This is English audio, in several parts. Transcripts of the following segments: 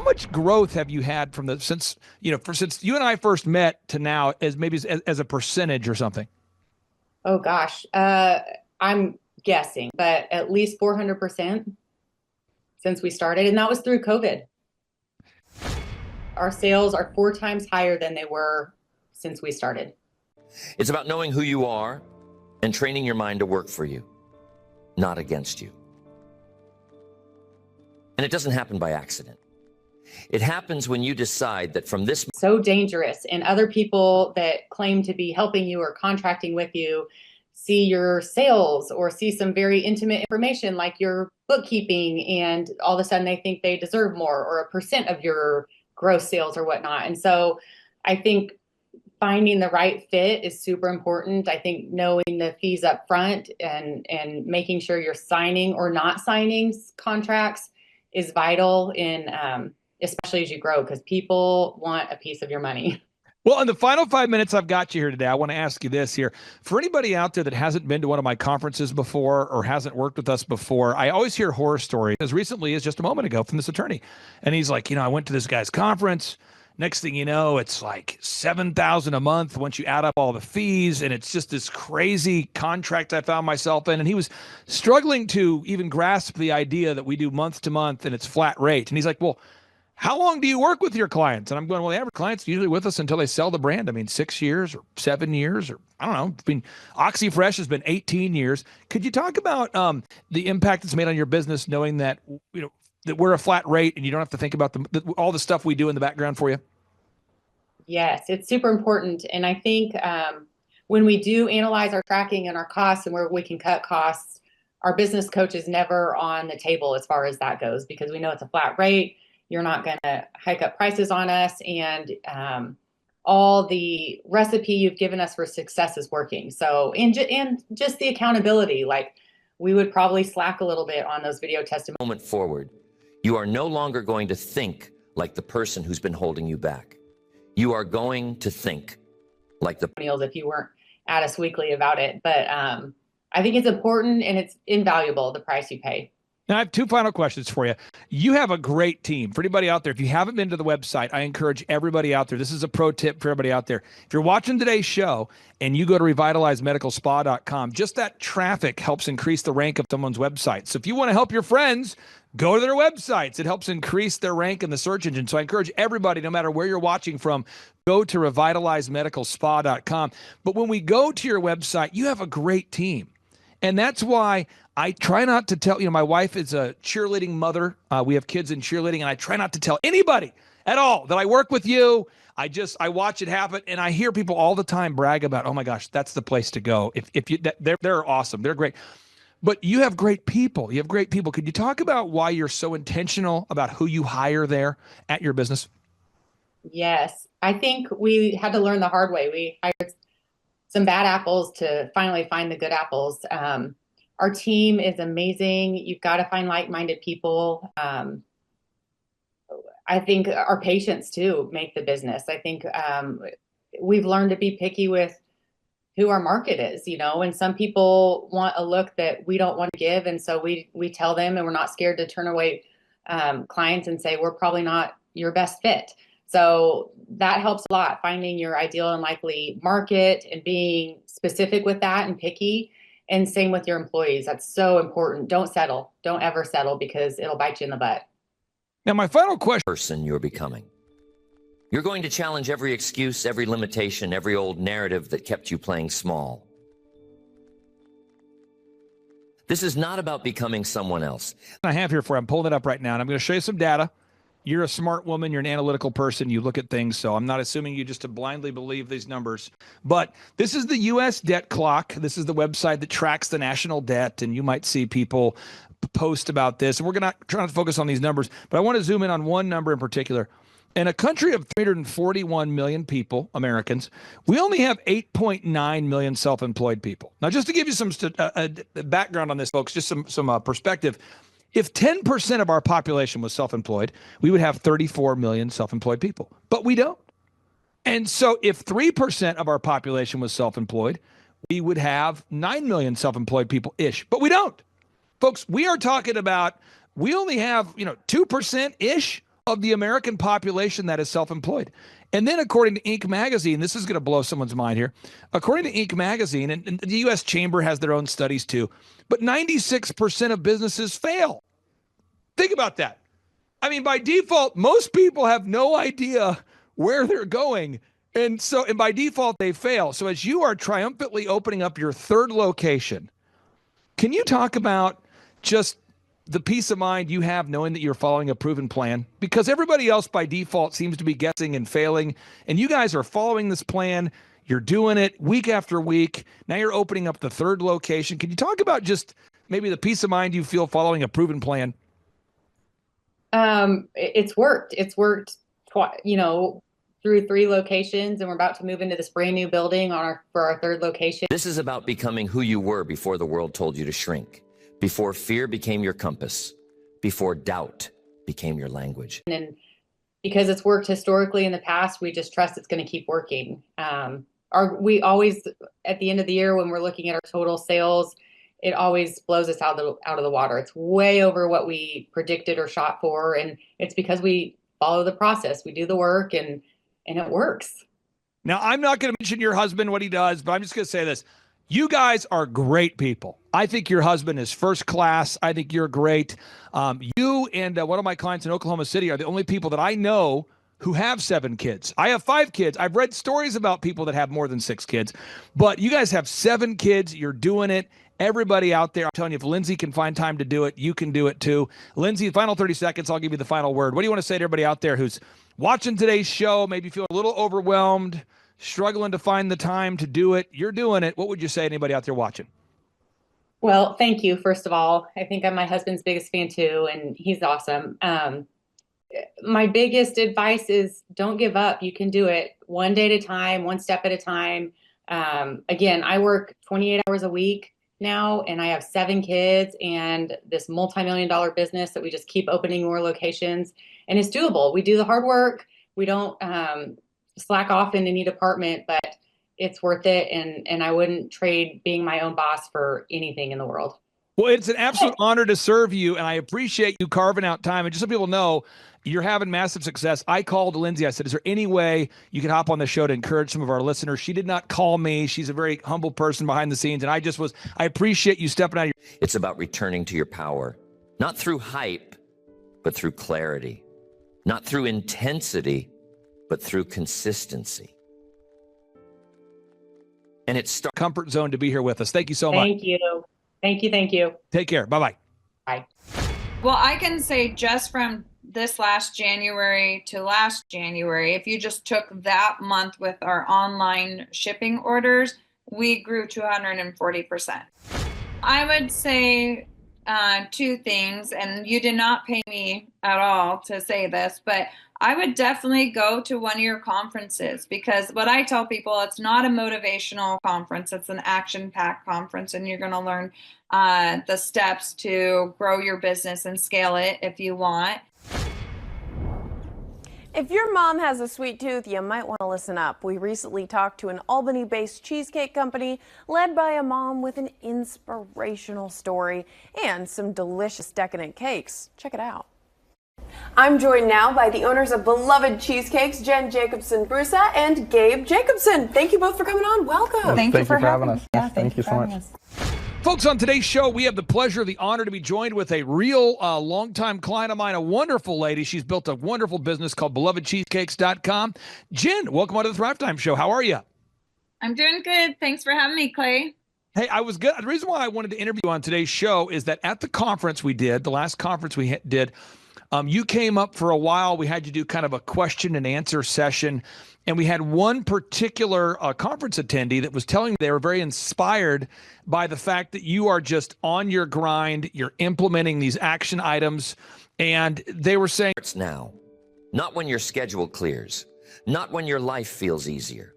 much growth have you had from the since since you and I first met to now, as maybe as a percentage or something? Oh gosh, I'm guessing, but at least 400% since we started, and that was through COVID. Our sales are 4 times higher than they were since we started. It's about knowing who you are and training your mind to work for you, not against you. And it doesn't happen by accident. It happens when you decide that from this So dangerous, and other people that claim to be helping you or contracting with you see your sales or see some very intimate information like your bookkeeping, and all of a sudden they think they deserve more or a percent of your gross sales or whatnot. And so I think finding the right fit is super important. I think knowing the fees up front and making sure you're signing or not signing contracts is vital in especially as you grow, because people want a piece of your money. Well, in the final 5 minutes I've got you here today, I want to ask you this here. For anybody out there that hasn't been to one of my conferences before or hasn't worked with us before, I always hear horror stories, as recently as just a moment ago from this attorney. And he's like, I went to this guy's conference. Next thing you know, it's like $7,000 a month once you add up all the fees. And it's just this crazy contract I found myself in. And he was struggling to even grasp the idea that we do month to month and it's flat rate. And he's like, well, how long do you work with your clients? And I'm going, well, the average client's usually with us until they sell the brand. I mean, 6 years or 7 years, or I don't know. I mean, OxyFresh has been 18 years. Could you talk about the impact it's made on your business, knowing that, that we're a flat rate and you don't have to think about all the stuff we do in the background for you? Yes, it's super important. And I think when we do analyze our tracking and our costs and where we can cut costs, our business coach is never on the table as far as that goes, because we know it's a flat rate. You're not going to hike up prices on us. And all the recipe you've given us for success is working. So, and just the accountability, like we would probably slack a little bit on those video testimonials. moment forward, you are no longer going to think like the person who's been holding you back. You are going to think like the if you weren't at us weekly about it. But I think it's important and it's invaluable, the price you pay. Now, I have two final questions for you. You have a great team. For anybody out there, if you haven't been to the website, I encourage everybody out there. This is a pro tip for everybody out there. If you're watching today's show and you go to revitalizemedicalspa.com, just that traffic helps increase the rank of someone's website. So if you want to help your friends, go to their websites. It helps increase their rank in the search engine. So I encourage everybody, no matter where you're watching from, go to revitalizemedicalspa.com. But when we go to your website, you have a great team. And that's why I try not to tell, my wife is a cheerleading mother. We have kids in cheerleading, and I try not to tell anybody at all that I work with you. I watch it happen, and I hear people all the time brag about, oh my gosh, that's the place to go. They're awesome. They're great. But you have great people. You have great people. Could you talk about why you're so intentional about who you hire there at your business? Yes. I think we had to learn the hard way. We hired some bad apples to finally find the good apples. Our team is amazing. You've got to find like-minded people. I think our patients too make the business. I think we've learned to be picky with who our market is, and some people want a look that we don't want to give. And so we tell them, and we're not scared to turn away clients and say, we're probably not your best fit. So that helps a lot, finding your ideal and likely market and being specific with that and picky. And same with your employees. That's so important. Don't settle. Don't ever settle, because it'll bite you in the butt. Now, my final question. Person you're becoming. You're going to challenge every excuse, every limitation, every old narrative that kept you playing small. This is not about becoming someone else. I have here for you. I'm pulling it up right now, and I'm going to show you some data. You're a smart woman. You're an analytical person. You look at things. So I'm not assuming you just to blindly believe these numbers. But this is the U.S. debt clock. This is the website that tracks the national debt. And you might see people post about this. And we're going to try not to focus on these numbers. But I want to zoom in on one number in particular. In a country of 341 million people, Americans, we only have 8.9 million self-employed people. Now, just to give you some background on this, folks, just some perspective. If 10% of our population was self-employed, we would have 34 million self-employed people, but we don't. And so if 3% of our population was self-employed, we would have 9 million self-employed people-ish, but we don't. Folks, we are talking about, we only have, 2%-ish of the American population that is self-employed. And then according to Inc. magazine, this is going to blow someone's mind here. According to Inc. magazine, and the U.S. Chamber has their own studies too, but 96% of businesses fail. Think about that. I mean, by default, most people have no idea where they're going. And by default, they fail. So as you are triumphantly opening up your third location, can you talk about just the peace of mind you have knowing that you're following a proven plan? Because everybody else by default seems to be guessing and failing. And you guys are following this plan. You're doing it week after week. Now you're opening up the third location. Can you talk about just maybe the peace of mind you feel following a proven plan? It's worked. It's worked, through 3 locations, and we're about to move into this brand new building for our third location. This is about becoming who you were before the world told you to shrink, before fear became your compass, before doubt became your language. And because it's worked historically in the past, we just trust it's going to keep working. We always, at the end of the year, when we're looking at our total sales, it always blows us out of the water. It's way over what we predicted or shot for, and it's because we follow the process. We do the work, and it works. Now, I'm not going to mention your husband, what he does, but I'm just going to say this. You guys are great people. I think your husband is first class. I think you're great. You and one of my clients in Oklahoma City are the only people that I know who have 7 kids. I have 5 kids. I've read stories about people that have more than 6 kids, but you guys have 7 kids. You're doing it. Everybody out there, I'm telling you, if Lindsay can find time to do it, you can do it too. Lindsay, the final 30 seconds, I'll give you the final word. What do you want to say to everybody out there who's watching today's show, maybe feel a little overwhelmed, struggling to find the time to do it? You're doing it. What would you say to anybody out there watching? Well, thank you, first of all. I think I'm my husband's biggest fan too, and he's awesome. My biggest advice is don't give up. You can do it one day at a time, one step at a time. Again, I work 28 hours a week now, and I have 7 kids and this multi-million-dollar business that we just keep opening more locations, and it's doable. We do the hard work. We don't slack off in any department, but it's worth it. And I wouldn't trade being my own boss for anything in the world. Well, it's an absolute honor to serve you, and I appreciate you carving out time. And just so people know, you're having massive success. I called Lindsay. I said, is there any way you could hop on the show to encourage some of our listeners? She did not call me. She's a very humble person behind the scenes. And I appreciate you stepping out of your... It's about returning to your power, not through hype, but through clarity, not through intensity, but through consistency. And it's comfort zone to be here with us. Thank you so much. Thank you. Thank you. Thank you. Take care. Bye-bye. Bye. Well, I can say just from this last January to last January, if you just took that month with our online shipping orders, we grew 240%. I would say 2 things, and you did not pay me at all to say this, but I would definitely go to one of your conferences, because what I tell people, it's not a motivational conference, it's an action-packed conference, and you're going to learn the steps to grow your business and scale it if you want. If your mom has a sweet tooth, you might want to listen up. We recently talked to an Albany-based cheesecake company led by a mom with an inspirational story and some delicious decadent cakes. Check it out. I'm joined now by the owners of beloved cheesecakes, Jen Jacobson-Brusa and Gabe Jacobson. Thank you both for coming on. Welcome. Thank you for having us. Yeah, thank you so much. Folks, on today's show, we have the pleasure, the honor to be joined with a real longtime client of mine, a wonderful lady. She's built a wonderful business called BelovedCheesecakes.com. Jen, welcome onto the Thrivetime Show. How are you? I'm doing good. Thanks for having me, Clay. Hey, I was good. The reason why I wanted to interview you on today's show is that at the conference we did, the last conference we did, you came up for a while. We had you do kind of a question and answer session. And we had one particular conference attendee that was telling me they were very inspired by the fact that you are just on your grind. You're implementing these action items. And they were saying, it's now, not when your schedule clears, not when your life feels easier.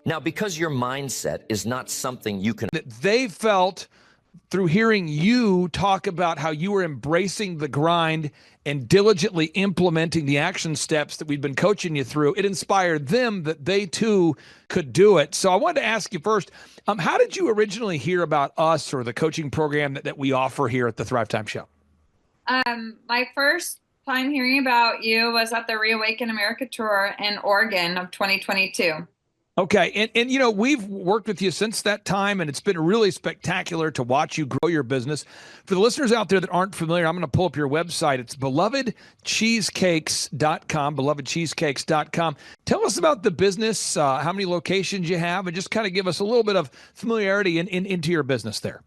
Now, because your mindset is not something you can... That they felt through hearing you talk about how you were embracing the grind and diligently implementing the action steps that we've been coaching you through, it inspired them that they too could do it. So I wanted to ask you first, how did you originally hear about us or the coaching program that we offer here at the Thrivetime Show? My first time hearing about you was at the Reawaken America Tour in Oregon of 2022. Okay. And you know, we've worked with you since that time, and it's been really spectacular to watch you grow your business. For the listeners out there that aren't familiar, I'm going to pull up your website. It's belovedcheesecakes.com, belovedcheesecakes.com. Tell us about the business, how many locations you have, and just kind of give us a little bit of familiarity into your business there.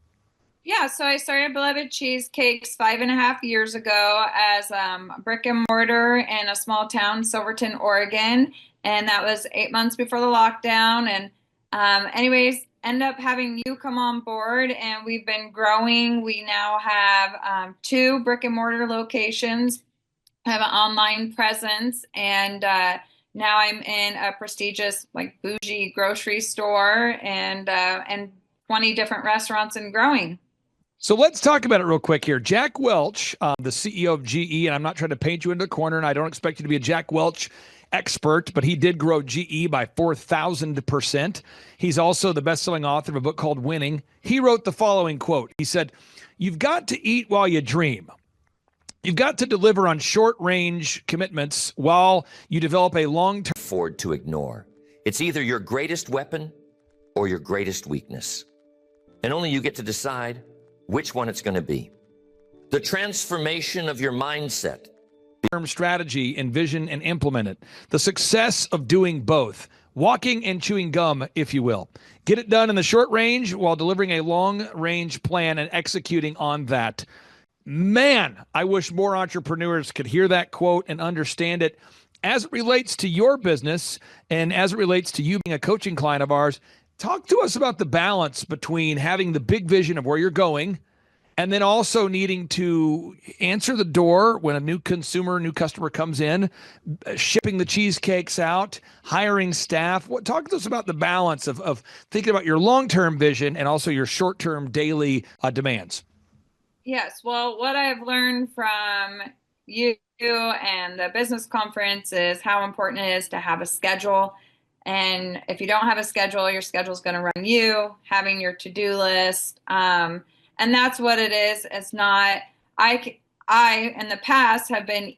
Yeah, so I started Beloved Cheesecakes 5.5 years ago as brick and mortar in a small town, Silverton, Oregon. And that was 8 months before the lockdown. And anyways, end up having you come on board, and we've been growing. We now have 2 brick and mortar locations, have an online presence, and now I'm in a prestigious, like, bougie grocery store, and 20 different restaurants and growing. So let's talk about it real quick here. Jack Welch, the CEO of GE, and I'm not trying to paint you into a corner, and I don't expect you to be a Jack Welch expert, but he did grow GE by 4,000%. He's also the best-selling author of a book called Winning. He wrote the following quote. He said, "You've got to eat while you dream. You've got to deliver on short-range commitments while you develop a long-term..." Afford to ignore. It's either your greatest weapon or your greatest weakness. And only you get to decide which one it's going to be. The transformation of your mindset. Strategy, envision, and implement it. The success of doing both. Walking and chewing gum, if you will. Get it done in the short range while delivering a long-range plan and executing on that. Man, I wish more entrepreneurs could hear that quote and understand it as it relates to your business and as it relates to you being a coaching client of ours. Talk to us about the balance between having the big vision of where you're going and then also needing to answer the door when a new customer comes in, shipping the cheesecakes out, hiring staff. Talk to us about the balance of thinking about your long-term vision and also your short-term daily demands. Yes, well, what I've learned from you and the business conference is how important it is to have a schedule. And if you don't have a schedule, your schedule is going to run you, having your to-do list. And that's what it is. It's not, I in the past have been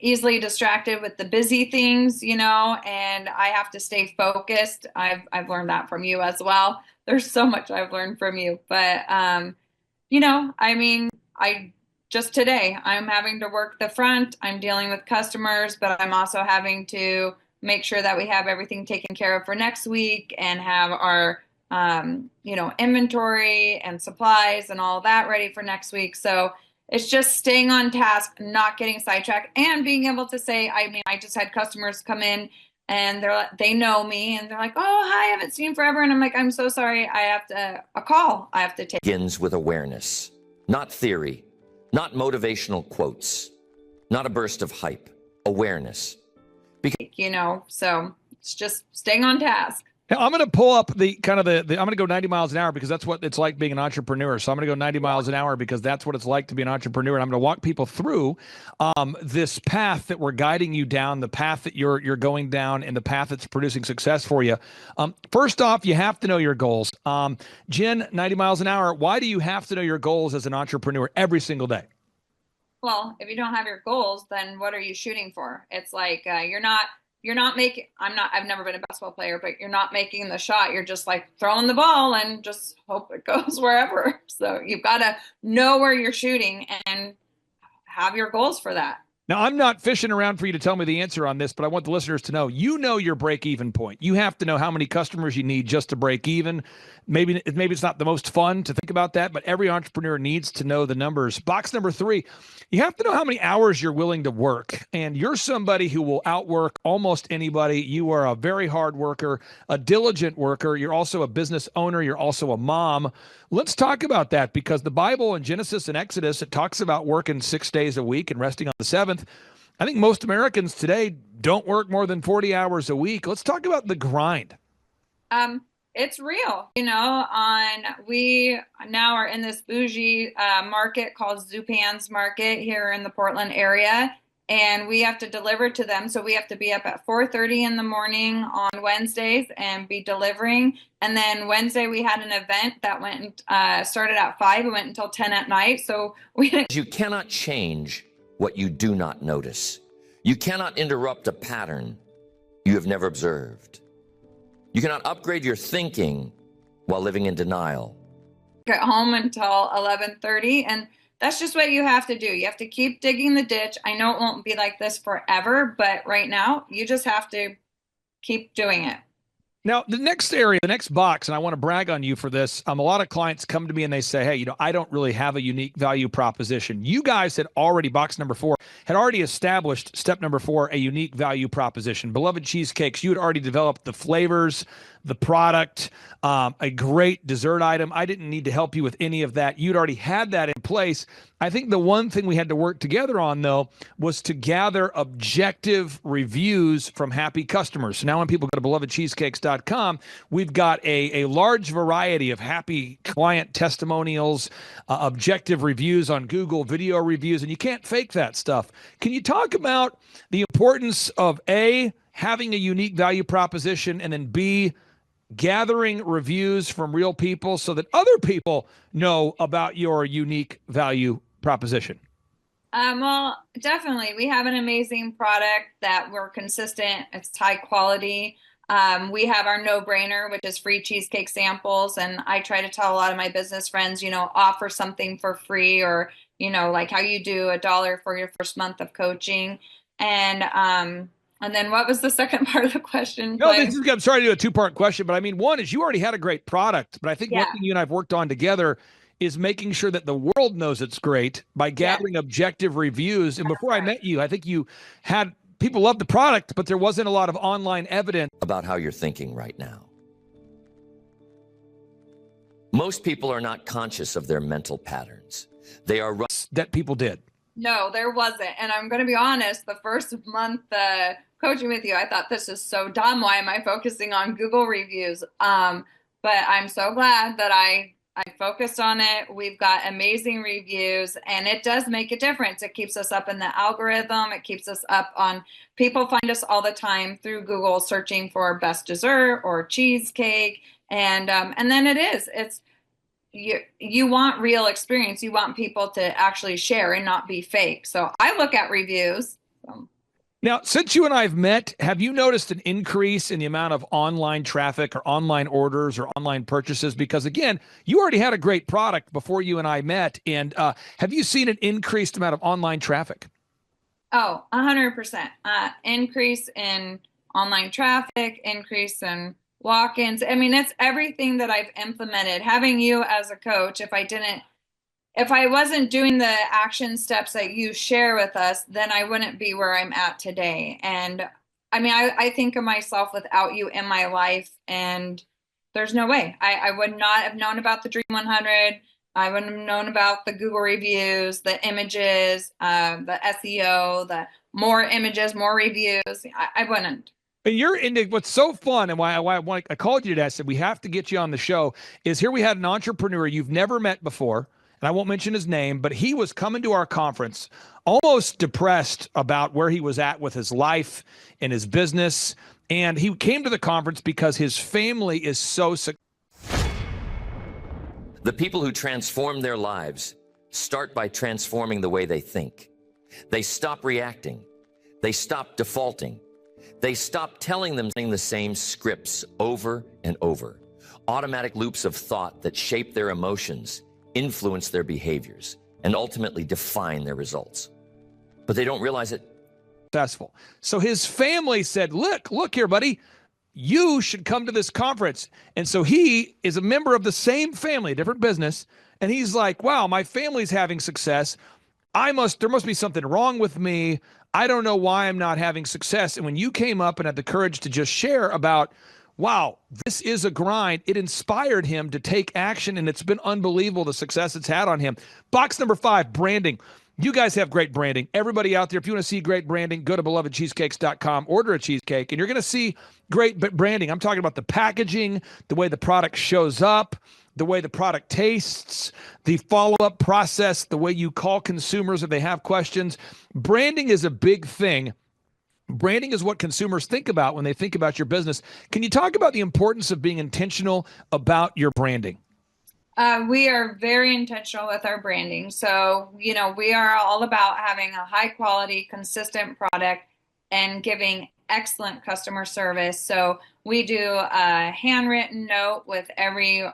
easily distracted with the busy things, and I have to stay focused. I've learned that from you as well. There's so much I've learned from you, but, just today I'm having to work the front. I'm dealing with customers, but I'm also having to make sure that we have everything taken care of for next week and have our, inventory and supplies and all that ready for next week. So it's just staying on task, not getting sidetracked, and being able to say, I just had customers come in and they know me and they're like, "Oh, hi, I haven't seen you forever." And I'm like, "I'm so sorry. I have a call I have to take." Begins with awareness, not theory, not motivational quotes, not a burst of hype, awareness. So it's just staying on task. Now, I'm going to pull up I'm going to go 90 miles an hour because that's what it's like being an entrepreneur. So I'm going to go 90 miles an hour because that's what it's like to be an entrepreneur. And I'm going to walk people through this path that we're guiding you down, the path that you're going down, and the path that's producing success for you. First off, you have to know your goals. Jen, 90 miles an hour. Why do you have to know your goals as an entrepreneur every single day? Well, if you don't have your goals, then what are you shooting for? It's like I've never been a basketball player, but you're not making the shot. You're just like throwing the ball and just hope it goes wherever. So you've got to know where you're shooting and have your goals for that. Now, I'm not fishing around for you to tell me the answer on this, but I want the listeners to know, your break-even point. You have to know how many customers you need just to break even. Maybe it's not the most fun to think about that, but every entrepreneur needs to know the numbers. Box number 3, you have to know how many hours you're willing to work. And you're somebody who will outwork almost anybody. You are a very hard worker, a diligent worker. You're also a business owner. You're also a mom. Let's talk about that, because the Bible in Genesis and Exodus, it talks about working 6 days a week and resting on the 7th. I think most Americans today don't work more than 40 hours a week. Let's talk about the grind. It's real, we now are in this bougie market called Zupan's Market here in the Portland area, and we have to deliver to them. So we have to be up at 4:30 in the morning on Wednesdays and be delivering. And then Wednesday we had an event that started at 5. It went until 10 at night. So You cannot change what you do not notice. You cannot interrupt a pattern you have never observed. You cannot upgrade your thinking while living in denial. Get home until 11:30, and that's just what you have to do. You have to keep digging the ditch. I know it won't be like this forever, but right now you just have to keep doing it. Now, the next area, the next box, and I want to brag on you for this. A lot of clients come to me and they say, hey, I don't really have a unique value proposition. You guys had already, box number 4, had already established step number 4, a unique value proposition. Beloved Cheesecakes, you had already developed the flavors, the product, a great dessert item. I didn't need to help you with any of that. You'd already had that in place. I think the one thing we had to work together on, though, was to gather objective reviews from happy customers. So now when people go to belovedcheesecakes.com, we've got a large variety of happy client testimonials, objective reviews on Google, video reviews, and you can't fake that stuff. Can you talk about the importance of A, having a unique value proposition, and then B, gathering reviews from real people so that other people know about your unique value proposition? Well, definitely. We have an amazing product that we're consistent. It's high quality. We have our no-brainer, which is free cheesecake samples. And I try to tell a lot of my business friends, offer something for free, or, like how you do $1 for your first month of coaching. And then what was the second part of the question? No, I'm sorry to do a 2-part question, but I mean, one is you already had a great product, but I think one thing you and I've worked on together is making sure that the world knows it's great by gathering objective reviews. And before I met you, I think you had people love the product, but there wasn't a lot of online evidence about how you're thinking right now. Most people are not conscious of their mental patterns. They are that people did. No, there wasn't. And I'm going to be honest, the first month coaching with you, I thought, this is so dumb. Why am I focusing on Google reviews? But I'm so glad that I focused on it. We've got amazing reviews, and it does make a difference. It keeps us up in the algorithm. It keeps us up on, people find us all the time through Google searching for best dessert or cheesecake. And then it's, you want real experience. You want people to actually share and not be fake. So I look at reviews. Now, since you and I have met, have you noticed an increase in the amount of online traffic or online orders or online purchases? Because again, you already had a great product before you and I met. And have you seen an increased amount of online traffic? Oh, 100%. Increase in online traffic, increase in walk-ins. I mean, it's everything that I've implemented. Having you as a coach, if I wasn't doing the action steps that you share with us, then I wouldn't be where I'm at today. And I mean, I think of myself without you in my life, and there's no way. I would not have known about the Dream 100. I wouldn't have known about the Google reviews, the images, the SEO, the more images, more reviews. I wouldn't. And you're into what's so fun, and why I called you today. I said we have to get you on the show. Is here we had an entrepreneur you've never met before, and I won't mention his name, but he was coming to our conference almost depressed about where he was at with his life and his business, and he came to the conference because his family is so successful. The people who transform their lives start by transforming the way they think. They stop reacting. They stop defaulting. They stop telling them the same scripts over and over. Automatic loops of thought that shape their emotions, influence their behaviors, and ultimately define their results. But they don't realize it. Successful. So his family said, look here, buddy, you should come to this conference. And so he is a member of the same family, different business. And he's like, wow, my family's having success. There must be something wrong with me. I don't know why I'm not having success. And when you came up and had the courage to just share about, wow, this is a grind, it inspired him to take action, and it's been unbelievable the success it's had on him. Box number 5, branding. You guys have great branding. Everybody out there, if you want to see great branding, go to belovedcheesecakes.com, order a cheesecake, and you're going to see great branding. I'm talking about the packaging, the way the product shows up, the way the product tastes, the follow-up process, the way you call consumers if they have questions. Branding is a big thing. Branding is what consumers think about when they think about your business. Can you talk about the importance of being intentional about your branding? We are very intentional with our branding. So, we are all about having a high quality, consistent product and giving excellent customer service. So we do a handwritten note with every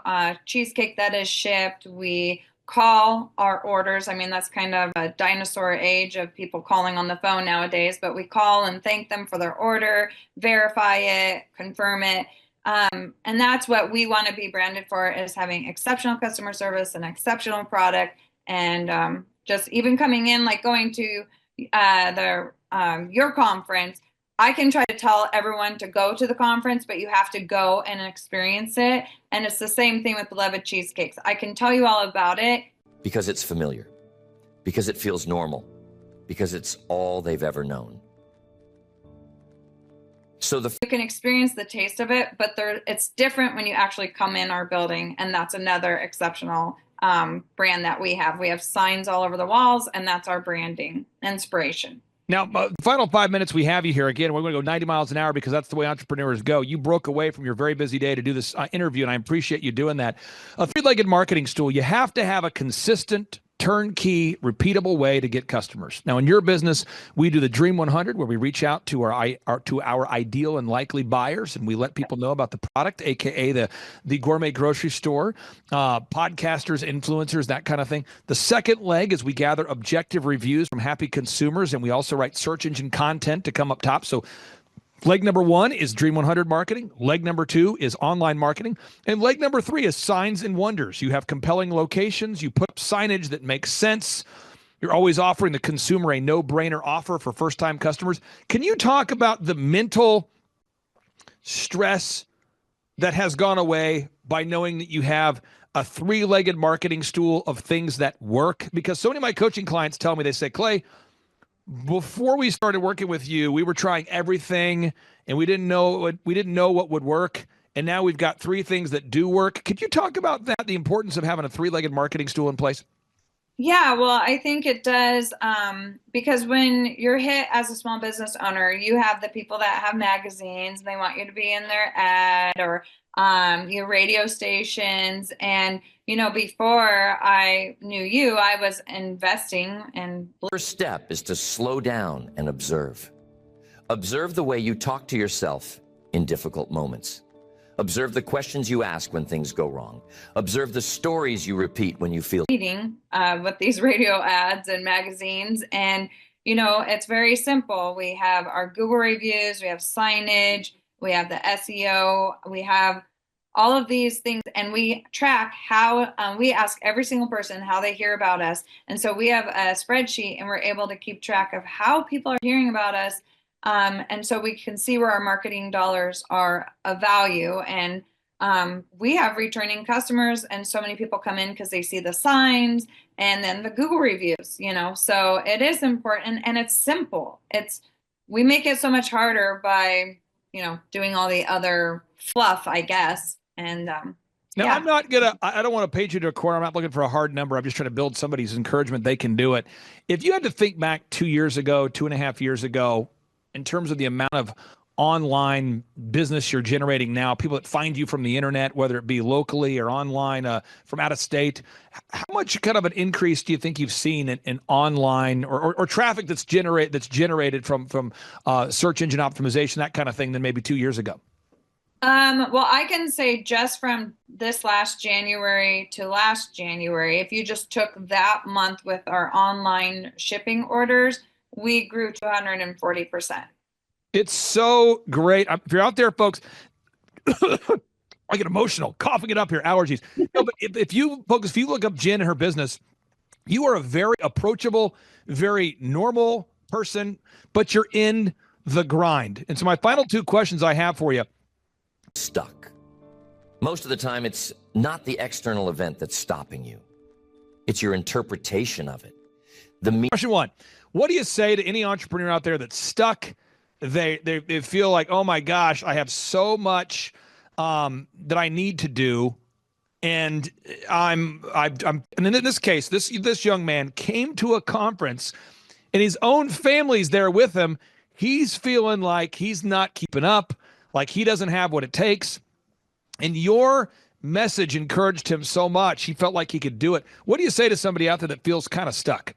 cheesecake that is shipped. We call our orders. I mean, that's kind of a dinosaur age of people calling on the phone nowadays, but we call and thank them for their order, verify it, confirm it. And that's what we want to be branded for, is having exceptional customer service and exceptional product. And just even coming in, like going to your conference, I can try to tell everyone to go to the conference, but you have to go and experience it. And it's the same thing with Beloved Cheesecakes. I can tell you all about it. Because it's familiar, because it feels normal, because it's all they've ever known. So you can experience the taste of it, but it's different when you actually come in our building. And that's another exceptional brand that we have. We have signs all over the walls, and that's our branding inspiration. Now, final 5 minutes we have you here. Again, we're going to go 90 miles an hour because that's the way entrepreneurs go. You broke away from your very busy day to do this interview, and I appreciate you doing that. A three-legged marketing stool, you have to have a consistent, turnkey, repeatable way to get customers. Now, in your business, we do the Dream 100, where we reach out to our ideal and likely buyers, and we let people know about the product, aka the gourmet grocery store, podcasters, influencers, that kind of thing. The second leg is we gather objective reviews from happy consumers, and we also write search engine content to come up top. So leg number 1 is Dream 100 marketing. Leg number 2 is online marketing. And leg number 3 is signs and wonders. You have compelling locations. You put up signage that makes sense. You're always offering the consumer a no-brainer offer for first-time customers. Can you talk about the mental stress that has gone away by knowing that you have a three-legged marketing stool of things that work? Because so many of my coaching clients tell me, they say, Clay, before we started working with you, we were trying everything and we didn't know what would work. And now we've got 3 things that do work. Could you talk about that, the importance of having a three-legged marketing stool in place? Yeah, well, I think it does, because when you're hit as a small business owner, you have the people that have magazines, they want you to be in their ad, or your radio stations. And, before I knew you, I was investing in. First step is to slow down and observe. Observe the way you talk to yourself in difficult moments. Observe the questions you ask when things go wrong. Observe the stories you repeat when you feel Reading with these radio ads and magazines. And, it's very simple. We have our Google reviews, we have signage, we have the SEO, we have all of these things, and we track how we ask every single person how they hear about us. And so we have a spreadsheet, and we're able to keep track of how people are hearing about us. And so we can see where our marketing dollars are of value. And we have returning customers, and so many people come in because they see the signs and then the Google reviews, so it is important, and it's simple. We make it so much harder by, doing all the other fluff, I guess. And now, yeah. I don't want to paint you to a corner. I'm not looking for a hard number. I'm just trying to build somebody's encouragement they can do it. If you had to think back 2 years ago, 2.5 years ago, in terms of the amount of online business you're generating now, people that find you from the internet, whether it be locally or online from out of state, how much kind of an increase do you think you've seen in online or traffic that's generated from search engine optimization, that kind of thing, than maybe 2 years ago? Well, I can say just from this last January to last January, if you just took that month with our online shipping orders, we grew 240%. It's so great. If you're out there, folks, I get emotional, coughing it up here, allergies. No, but if you look up Jen and her business, you are a very approachable, very normal person, but you're in the grind. And so my final 2 questions I have for you. Stuck. Most of the time, it's not the external event that's stopping you. It's your interpretation of it. Question 1, what do you say to any entrepreneur out there that's stuck? They feel like, oh my gosh, I have so much that I need to do, and I'm and in this case, this young man came to a conference, and his own family's there with him. He's feeling like he's not keeping up, like he doesn't have what it takes, and your message encouraged him so much. He felt like he could do it. What do you say to somebody out there that feels kind of stuck?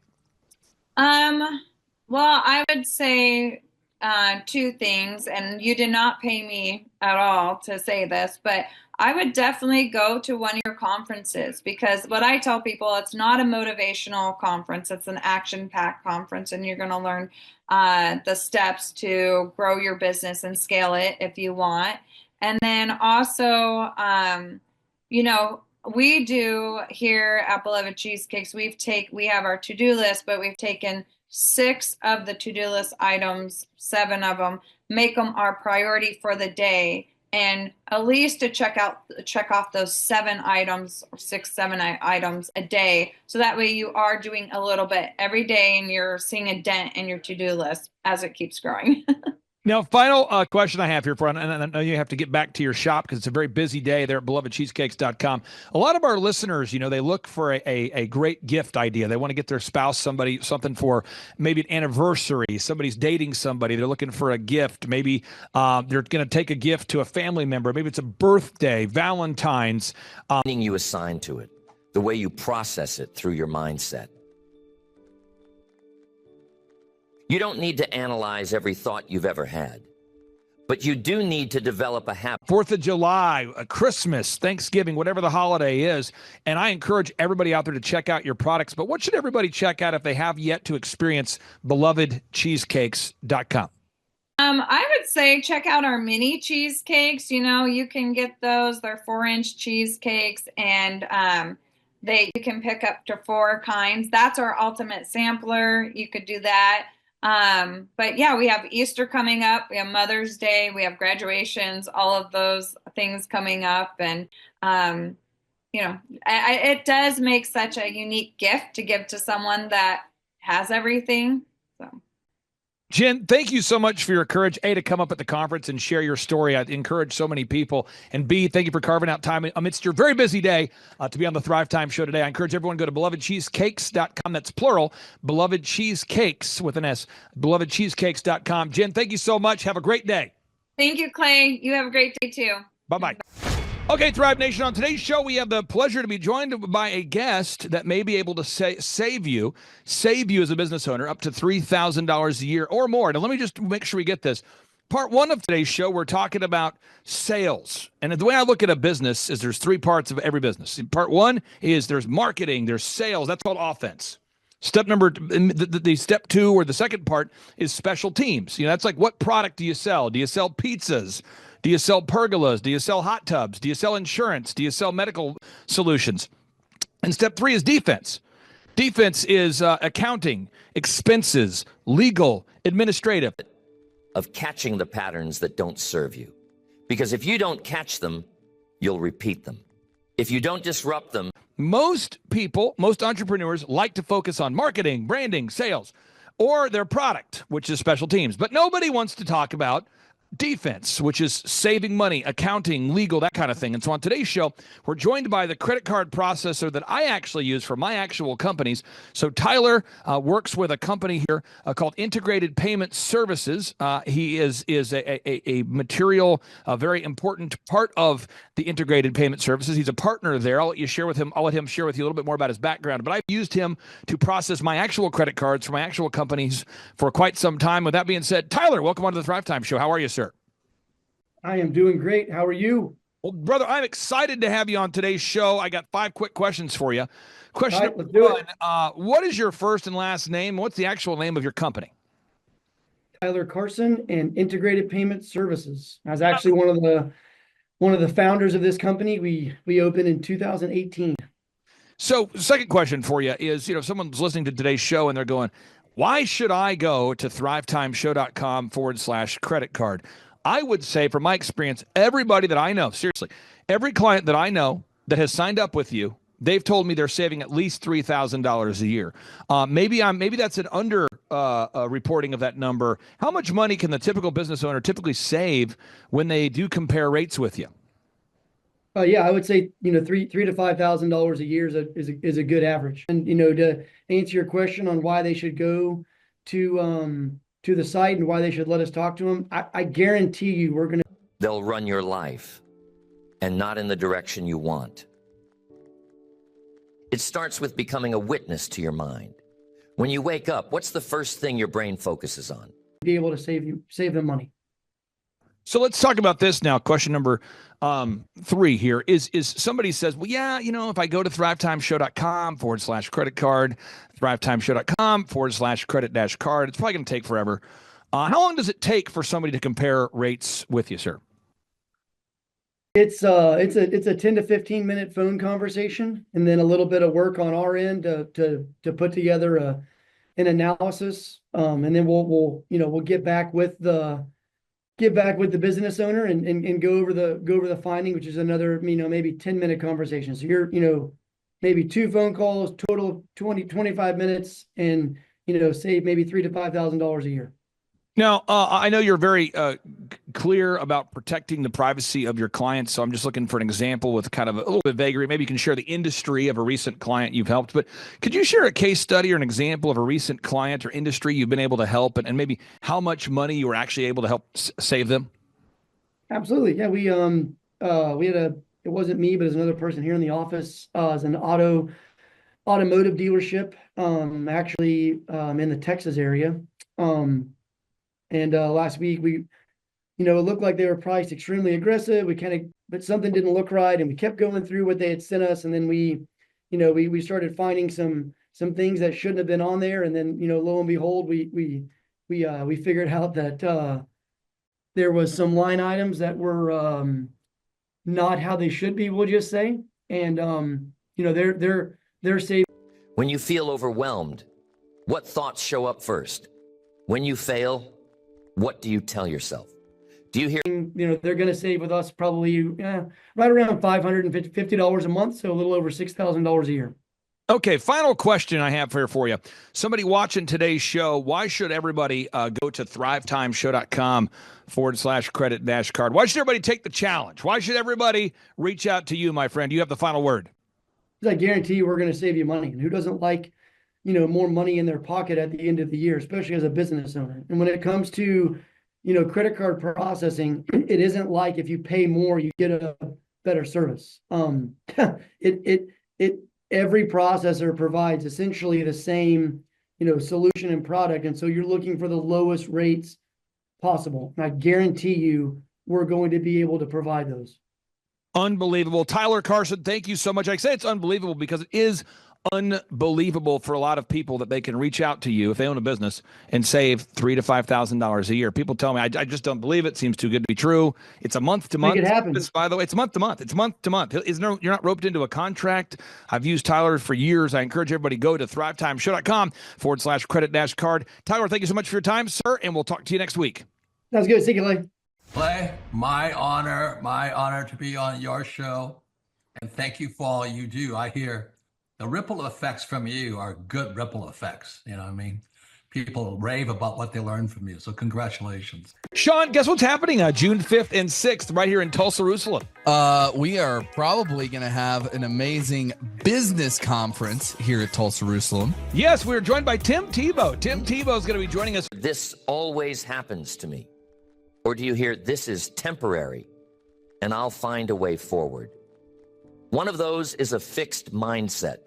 Well, I would say two things, and you did not pay me at all to say this, but I would definitely go to one of your conferences, because what I tell people, it's not a motivational conference, it's an action-packed conference, and you're going to learn the steps to grow your business and scale it if you want. And then also, we do here at Beloved Cheesecakes, we have our to-do list, but we've taken 6 of the to-do list items, 7 of them, make them our priority for the day, and at least to check off those 7 items, or 6, 7 items a day. So that way you are doing a little bit every day and you're seeing a dent in your to-do list as it keeps growing. Now, final question I have here, and I know you have to get back to your shop because it's a very busy day there at belovedcheesecakes.com. A lot of our listeners, they look for a great gift idea. They want to get their spouse something for maybe an anniversary. Somebody's dating somebody. They're looking for a gift. Maybe they're going to take a gift to a family member. Maybe it's a birthday, Valentine's. Meaning you assign to it, the way you process it through your mindset. You don't need to analyze every thought you've ever had, but you do need to develop a habit. 4th of July, Christmas, Thanksgiving, whatever the holiday is. And I encourage everybody out there to check out your products. But what should everybody check out if they have yet to experience belovedcheesecakes.com? I would say check out our mini cheesecakes. You can get those. They're 4-inch cheesecakes, and you can pick up to 4 kinds. That's our ultimate sampler. You could do that. But yeah, we have Easter coming up, we have Mother's Day, we have graduations, all of those things coming up. And, it does make such a unique gift to give to someone that has everything. So. Jen, thank you so much for your courage, A, to come up at the conference and share your story. I encourage so many people. And B, thank you for carving out time amidst your very busy day to be on the Thrivetime show today. I encourage everyone to go to belovedcheesecakes.com. That's plural, Beloved Cheesecakes with an S, belovedcheesecakes.com. Jen, thank you so much. Have a great day. Thank you, Clay. You have a great day too. Bye-bye. Okay, Thrive Nation, on today's show, we have the pleasure to be joined by a guest that may be able to save you as a business owner up to $3,000 a year or more. Now, let me just make sure we get this. Part 1 of today's show, we're talking about sales. And the way I look at a business is there's 3 parts of every business. Part 1 is there's marketing, there's sales. That's called offense. Step 2 or the second part is special teams. That's like, what product do you sell? Do you sell pizzas? Do you sell pergolas? Do you sell hot tubs? Do you sell insurance? Do you sell medical solutions? And step 3 is defense. Defense is accounting, expenses, legal, administrative. Of catching the patterns that don't serve you. Because if you don't catch them, you'll repeat them. If you don't disrupt them. Most people, most entrepreneurs like to focus on marketing, branding, sales, or their product, which is special teams. But nobody wants to talk about defense, which is saving money, accounting, legal, that kind of thing. And so on today's show, we're joined by the credit card processor that I actually use for my actual companies. So Tyler works with a company here called Integrated Payment Services. He is a material, a very important part of the Integrated Payment Services. He's a partner there. I'll let him share with you a little bit more about his background. But I've used him to process my actual credit cards for my actual companies for quite some time. With that being said, Tyler, welcome on to the Thrivetime Show. How are you, sir? I am doing great. How are you? Well, brother, I'm excited to have you on today's show. I got 5 quick questions for you. Question right, number 1, what is your first and last name? What's the actual name of your company? Tyler Carson and Integrated Payment Services. I was actually one of the founders of this company. We opened in 2018. So, second question for you is, if someone's listening to today's show and they're going, why should I go to thrivetimeshow.com/credit card? I would say, from my experience, everybody that I know, seriously, every client that I know that has signed up with you, they've told me they're saving at least $3,000 a year. Maybe that's an under reporting of that number. How much money can the typical business owner typically save when they do compare rates with you? Yeah, I would say $3,000 to $5,000 a year is a good average. And to answer your question on why they should go to the site and why they should let us talk to them, I guarantee you they'll run your life. and not in the direction you want. It starts with becoming a witness to your mind. When you wake up, what's the first thing your brain focuses on? Be able to save them money. So let's talk about this now. Question number 3 here is somebody says, well, yeah, if I go to thrivetimeshow.com/credit card, thrivetimeshow.com/credit card, it's probably going to take forever. How long does it take for somebody to compare rates with you, sir? It's a 10 to 15 minute phone conversation, and then a little bit of work on our end to put together an analysis. And then we'll get back with the business owner and go over the finding, which is another, maybe 10-minute conversation. So you're, maybe 2 phone calls, total of 25 minutes, and, save maybe $3,000 to $5,000 a year. Now, I know you're very clear about protecting the privacy of your clients, so I'm just looking for an example with kind of a little bit vagary. Maybe you can share the industry of a recent client you've helped, but could you share a case study or an example of a recent client or industry you've been able to help, and maybe how much money you were actually able to help save them? Absolutely. Yeah, we had it wasn't me, but it was another person here in the office. It's an automotive dealership, actually in the Texas area. And last week it looked like they were priced extremely aggressive. But something didn't look right, and we kept going through what they had sent us, and then we started finding some things that shouldn't have been on there, and then lo and behold, we figured out that there was some line items that were not how they should be, we'll just say, and they're safe. When you feel overwhelmed, what thoughts show up first? When you fail, what do you tell yourself? Do you hear? They're going to save with us probably right around $550 a month, so a little over $6,000 a year. Okay, final question I have here for you. Somebody watching today's show, why should everybody go to thrivetimeshow.com/credit card? Why should everybody take the challenge? Why should everybody reach out to you, my friend? You have the final word. I guarantee you we're going to save you money. And who doesn't like more money in their pocket at the end of the year, especially as a business owner? And when it comes to, credit card processing, it isn't like if you pay more, you get a better service. Every processor provides essentially the same, solution and product. And so you're looking for the lowest rates possible. And I guarantee you we're going to be able to provide those. Unbelievable. Tyler Carson, thank you so much. I say it's unbelievable because it is unbelievable for a lot of people that they can reach out to you if they own a business and save $3,000 to $5,000 a year. People tell me, I just don't believe it. Seems too good to be true. It's a month to month. It happens. By the way, it's month to month. It's month to month. You're not roped into a contract. I've used Tyler for years. I encourage everybody to go to thrivetimeshow.com/credit card. Tyler, thank you so much for your time, sir, and we'll talk to you next week. Sounds good. See you later. Clay, my honor to be on your show, and thank you for all you do. I hear the ripple effects from you are good ripple effects. You know what I mean? People rave about what they learned from you. So congratulations. Sean, guess what's happening June 5th and 6th right here in Tulsa, Jerusalem? We are probably going to have an amazing business conference here at Tulsa, Jerusalem. Yes, we're joined by Tim Tebow. Tim Tebow is going to be joining us. This always happens to me. Or do you hear, this is temporary and I'll find a way forward? One of those is a fixed mindset.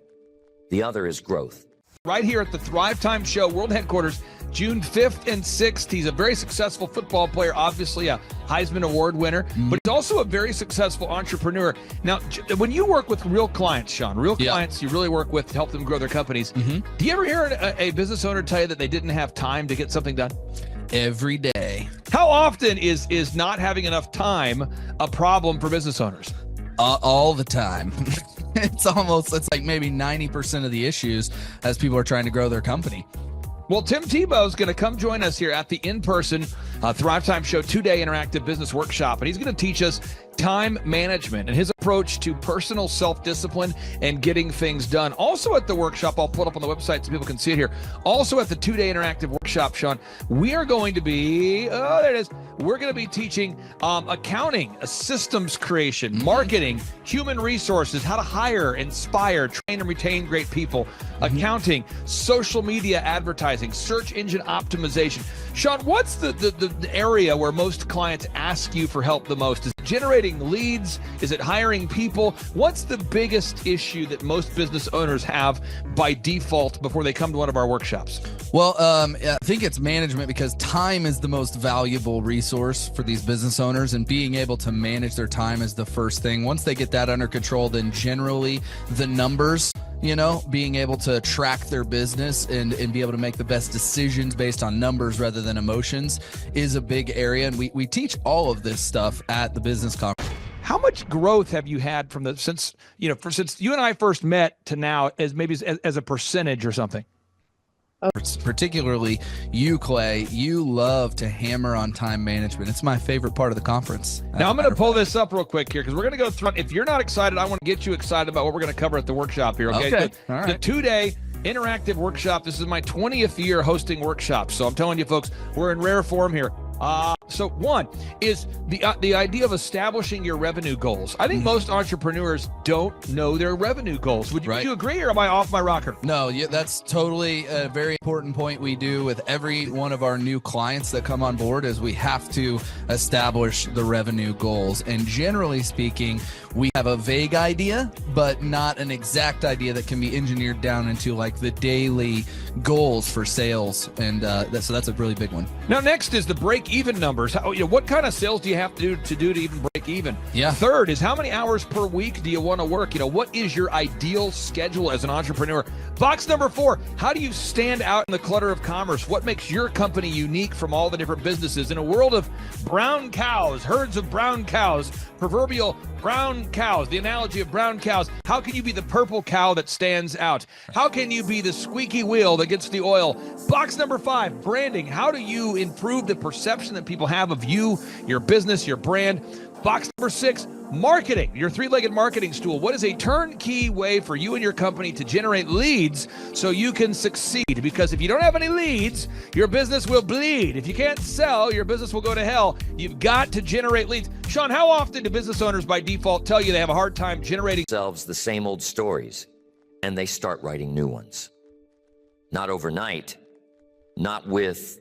The other is growth. Right here at the Thrivetime Show World Headquarters, June 5th and 6th. He's a very successful football player, obviously a Heisman Award winner, but he's also a very successful entrepreneur. Now, when you work with real clients, Sean, clients you really work with to help them grow their companies, do you ever hear a business owner tell you that they didn't have time to get something done? Every day. How often is not having enough time a problem for business owners? All the time. It's like maybe 90% of the issues as people are trying to grow their company. Well, Tim Tebow is going to come join us here at the in-person Thrivetime Show 2-day interactive business workshop, and he's going to teach us time management and his approach to personal self-discipline and getting things done. Also at the workshop, I'll put up on the website so people can see it here. Also at the 2-day interactive workshop, Sean, we are going to be, there it is. We're going to be teaching accounting, systems creation, marketing, human resources, how to hire, inspire, train, and retain great people, accounting, social media advertising, search engine optimization. Sean, what's the area where most clients ask you for help the most? Is it generating generating leads? Is it hiring people? What's the biggest issue that most business owners have by default before they come to one of our workshops? Well, I think it's management, because time is the most valuable resource for these business owners, and being able to manage their time is the first thing. Once they get that under control, then generally the numbers, being able to track their business and be able to make the best decisions based on numbers rather than emotions is a big area. And we teach all of this stuff at the business conference. How much growth have you had since you and I first met to now, as a percentage or something? Particularly you, Clay, you love to hammer on time management. It's my favorite part of the conference. Now I'm going to pull this up real quick here, because we're going to go through. If you're not excited, I want to get you excited about what we're going to cover at the workshop here. Okay. All right. The 2-day interactive workshop. This is my 20th year hosting workshops. So I'm telling you folks, we're in rare form here. So one is the idea of establishing your revenue goals. I think most entrepreneurs don't know their revenue goals. Would you agree, or am I off my rocker? No, that's totally a very important point we do with every one of our new clients that come on board, is we have to establish the revenue goals. And generally speaking, we have a vague idea, but not an exact idea that can be engineered down into like the daily goals for sales. And so that's a really big one. Now, next is the break-even numbers. What kind of sales do you have to do to even break even? Yeah. Third is, how many hours per week do you want to work? What is your ideal schedule as an entrepreneur? Box number 4, how do you stand out in the clutter of commerce? What makes your company unique from all the different businesses? In a world of brown cows, herds of brown cows, proverbial brown cows, the analogy of brown cows, how can you be the purple cow that stands out? How can you be the squeaky wheel that gets the oil? Box number 5, branding. How do you improve the perception that people have of you, your business, your brand? Box number 6, marketing, your 3-legged marketing stool. What is a turnkey way for you and your company to generate leads so you can succeed? Because if you don't have any leads, your business will bleed. If you can't sell, your business will go to hell. You've got to generate leads. Sean, how often do business owners by default tell you they have a hard time generating themselves the same old stories, and they start writing new ones? Not overnight, not with...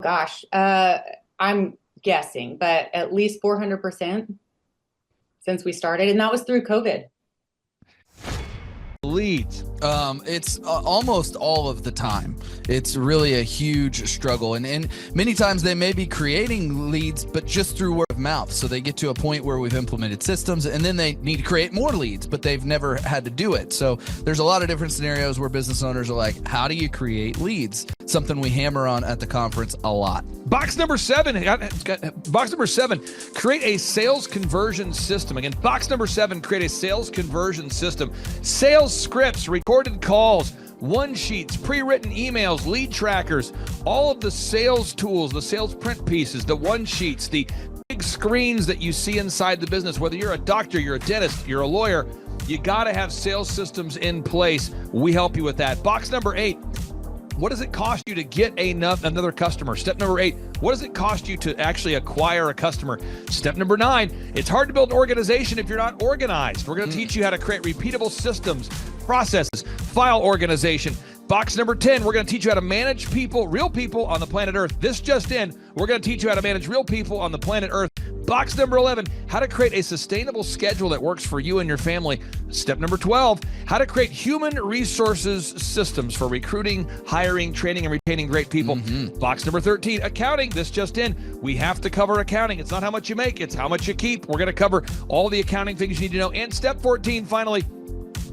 Gosh, I'm guessing, but at least 400% since we started, and that was through COVID. leads? It's almost all of the time. It's really a huge struggle. And many times they may be creating leads, but just through word of mouth. So they get to a point where we've implemented systems and then they need to create more leads, but they've never had to do it. So there's a lot of different scenarios where business owners are like, how do you create leads? Something we hammer on at the conference a lot. Box number 7, create a sales conversion system. Again, box number 7, create a sales conversion system. Sales scripts, recorded calls, one sheets, pre-written emails, lead trackers, all of the sales tools, the sales print pieces, the one sheets, the big screens that you see inside the business. Whether you're a doctor, you're a dentist, you're a lawyer, you got to have sales systems in place. We help you with that. Box number 8. What does it cost you to get another customer? Step number 8, what does it cost you to actually acquire a customer? Step number 9, it's hard to build an organization if you're not organized. We're going to teach you how to create repeatable systems, processes, file organization. Box number 10, we're going to teach you how to manage people, real people on the planet Earth. This just in, we're going to teach you how to manage real people on the planet Earth. Box number 11, how to create a sustainable schedule that works for you and your family. Step number 12, how to create human resources systems for recruiting, hiring, training, and retaining great people. Box number 13, accounting. This just in, we have to cover accounting. It's not how much you make, it's how much you keep. We're going to cover all the accounting things you need to know. And step 14, finally,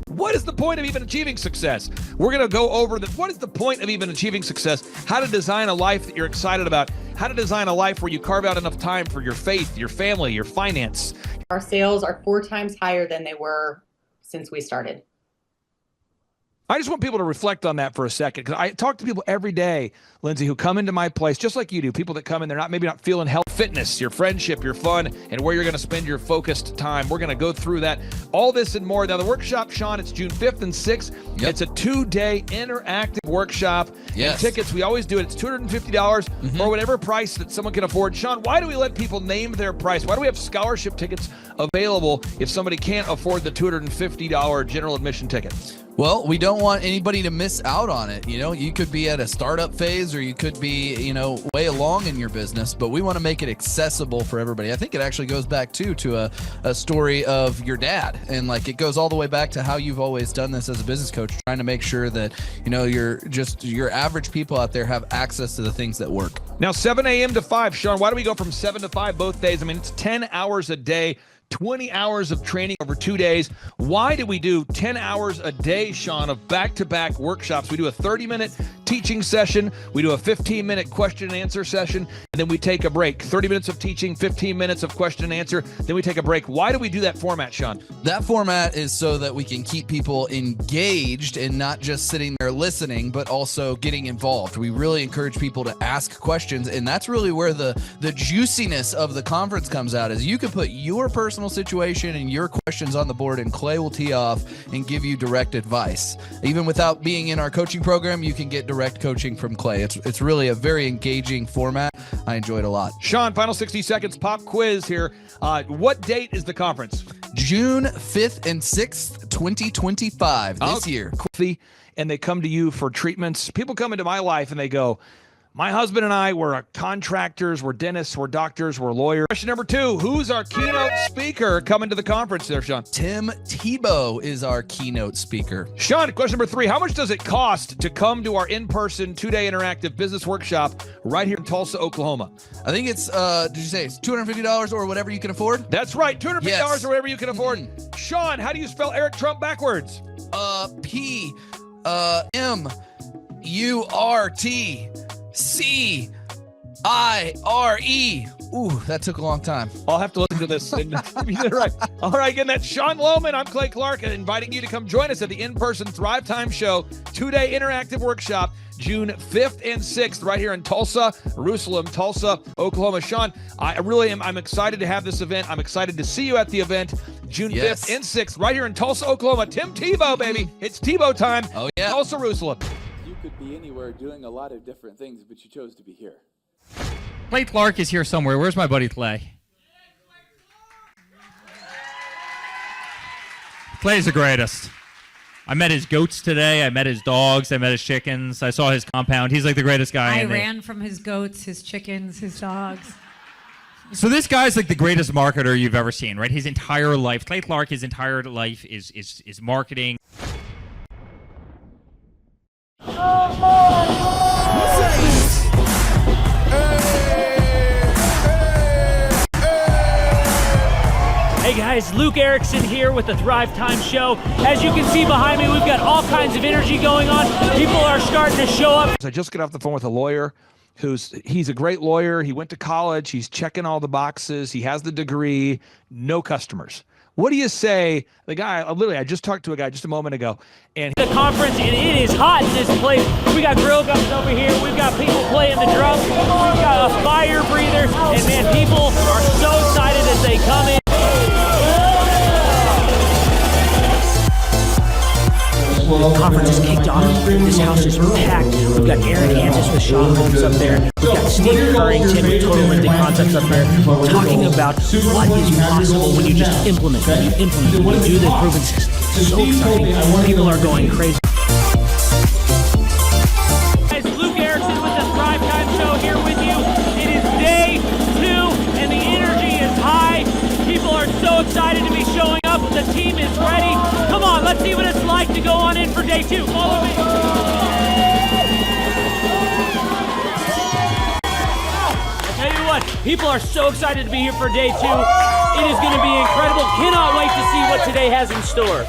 what is the point of even achieving success? We're going to go over what is the point of even achieving success, how to design a life that you're excited about, how to design a life where you carve out enough time for your faith, your family, your finance. Our sales are 4 times higher than they were since we started. I just want people to reflect on that for a second, because I talk to people every day, Lindsay, who come into my place, just like you do, people that come in, they're maybe not feeling health, fitness, your friendship, your fun, and where you're going to spend your focused time. We're going to go through that, all this and more. Now, the workshop, Sean, it's June 5th and 6th. Yep. It's a 2-day interactive workshop. Yes. And tickets, we always do it. It's $250 or whatever price that someone can afford. Sean, why do we let people name their price? Why do we have scholarship tickets available if somebody can't afford the $250 general admission ticket? Well, we don't want anybody to miss out on it. You know, you could be at a startup phase or you could be, you know, way along in your business, but we want to make it accessible for everybody. I think it actually goes back to a story of your dad, and like it goes all the way back to how you've always done this as a business coach, trying to make sure that, you know, your average people out there have access to the things that work. Now, 7 a.m. to 5, Sean, why do we go from 7 to 5 both days? I mean, it's 10 hours a day. 20 hours of training over 2 days. Why do we do 10 hours a day, Sean, of back-to-back workshops? We do a 30-minute teaching session. We do a 15-minute question and answer session, and then we take a break. 30 minutes of teaching, 15 minutes of question and answer, then we take a break. Why do we do that format, Sean? That format is so that we can keep people engaged and not just sitting there listening, but also getting involved. We really encourage people to ask questions, and that's really where the juiciness of the conference comes out, is you can put your personal situation and your questions on the board, and Clay will tee off and give you direct advice. Even without being in our coaching program, you can get direct coaching from Clay. It's really a very engaging format. I enjoy it a lot. Sean, final 60 seconds pop quiz here. What date is the conference? June 5th and 6th, 2025, this year. And they come to you for treatments. People come into my life and they go, my husband and I were contractors, we're dentists, we're doctors, we're lawyers. Question number 2, who's our keynote speaker coming to the conference there, Sean? Tim Tebow is our keynote speaker. Sean, question number 3, how much does it cost to come to our in-person 2-day interactive business workshop right here in Tulsa, Oklahoma? I think it's, did you say it's $250 or whatever you can afford? That's right, $250 or whatever you can afford. Sean, how do you spell Eric Trump backwards? P-M-U-R-T-C-I-R-E. Ooh, that took a long time. I'll have to listen to this. Right. All right, again, that's Sean Lohman. I'm Clay Clark, inviting you to come join us at the in-person Thrivetime Show 2-day interactive workshop, June 5th and 6th, right here in Tulsa, Oklahoma. Sean, I'm excited to have this event. I'm excited to see you at the event, June 5th and 6th, right here in Tulsa, Oklahoma. Tim Tebow, baby. It's Tebow time. Oh, yeah. Tulsa, Jerusalem. You could be anywhere doing a lot of different things, but you chose to be here. Clay Clark is here somewhere. Where's my buddy Clay? Clay's the greatest. I met his goats today. I met his dogs. I met his chickens. I saw his compound. He's like the greatest guy. I ran from his goats, his chickens, his dogs. So this guy's like the greatest marketer you've ever seen, right? His entire life, Clay Clark, his entire life is marketing. Hey guys, Luke Erickson here with the Thrivetime Show. As you can see behind me, we've got all kinds of energy going on. People are starting to show up. I just got off the phone with a lawyer he's a great lawyer. He went to college. He's checking all the boxes. He has the degree, no customers. What do you say? The guy, I just talked to a guy just a moment ago, and the conference, and it is hot in this place. We got grill guns over here. We've got people playing the drums. We've got a fire breather, and man, people are so excited as they come in. The conference is kicked off. This house is packed. We've got Aaron Andis with Sean Holmes up there. We've got Steve Currington with Total Ending Concepts up there talking about what is possible when you just implement, when you do the improvements. It's so exciting. People are going crazy. Guys, Luke Erickson with the Thrivetime Show here with you. It is day 2 and the energy is high. People are so excited to be showing up. The team is ready. Come on, let's see what it's like to go on in for day 2. Follow me. I'll tell you what, people are so excited to be here for day 2. It is going to be incredible. Cannot wait to see what today has in store.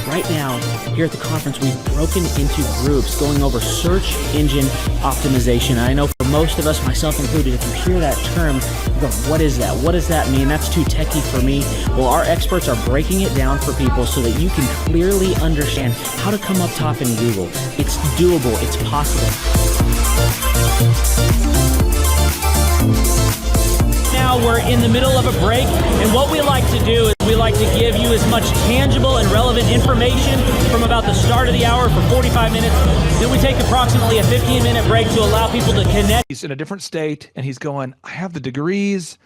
Right now, here at the conference, we've broken into groups going over search engine optimization. I know for most of us, myself included, if you hear that term, you go, what is that? What does that mean? That's too techie for me. Well, our experts are breaking it down for people so that you can clearly understand how to come up top in Google. It's doable. It's possible. Now we're in the middle of a break, and what we like to do is we like to give you as much tangible and relevant information from about the start of the hour for 45 minutes. Then we take approximately a 15-minute break to allow people to connect. He's in a different state, and he's going, I have the degrees,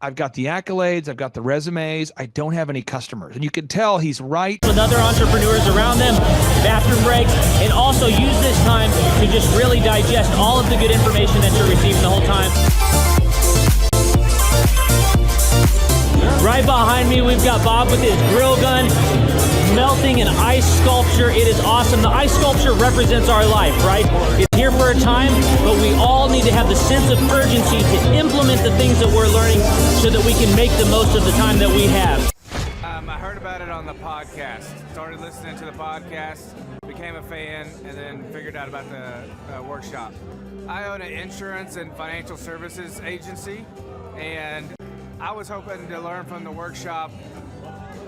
I've got the accolades, I've got the resumes, I don't have any customers. And you can tell he's right. With other entrepreneurs around them, bathroom breaks, and also use this time to just really digest all of the good information that you're receiving the whole time. Right behind me, we've got Bob with his grill gun, melting an ice sculpture. It is awesome. The ice sculpture represents our life, right? It's here for a time, but we all need to have the sense of urgency to implement the things that we're learning so that we can make the most of the time that we have. I heard about it on the podcast. Started listening to the podcast, became a fan, and then figured out about the workshop. I own an insurance and financial services agency, and I was hoping to learn from the workshop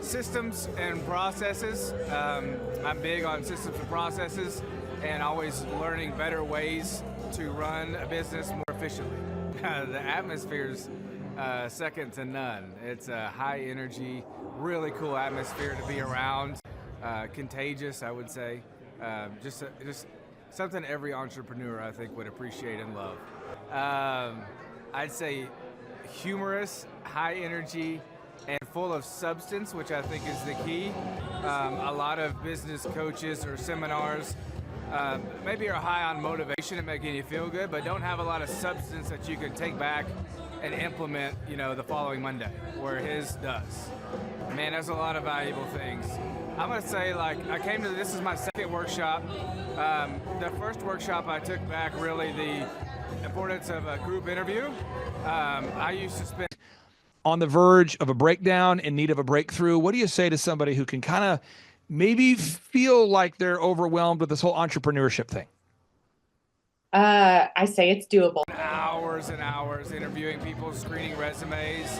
systems and processes. I'm big on systems and processes and always learning better ways to run a business more efficiently. The atmosphere's second to none. It's a high energy, really cool atmosphere to be around. Contagious, I would say. Just something every entrepreneur, I think, would appreciate and love. I'd say humorous, high energy, and full of substance, which I think is the key. A lot of business coaches or seminars maybe are high on motivation and making you feel good, but don't have a lot of substance that you can take back and implement, the following Monday, where his does. Man, there's a lot of valuable things. I'm gonna say, this is my second workshop. The first workshop I took back really the importance of a group interview. I used to spend on the verge of a breakdown, in need of a breakthrough. What do you say to somebody who can kind of maybe feel like they're overwhelmed with this whole entrepreneurship thing? I say it's doable. Hours and hours interviewing people, screening resumes,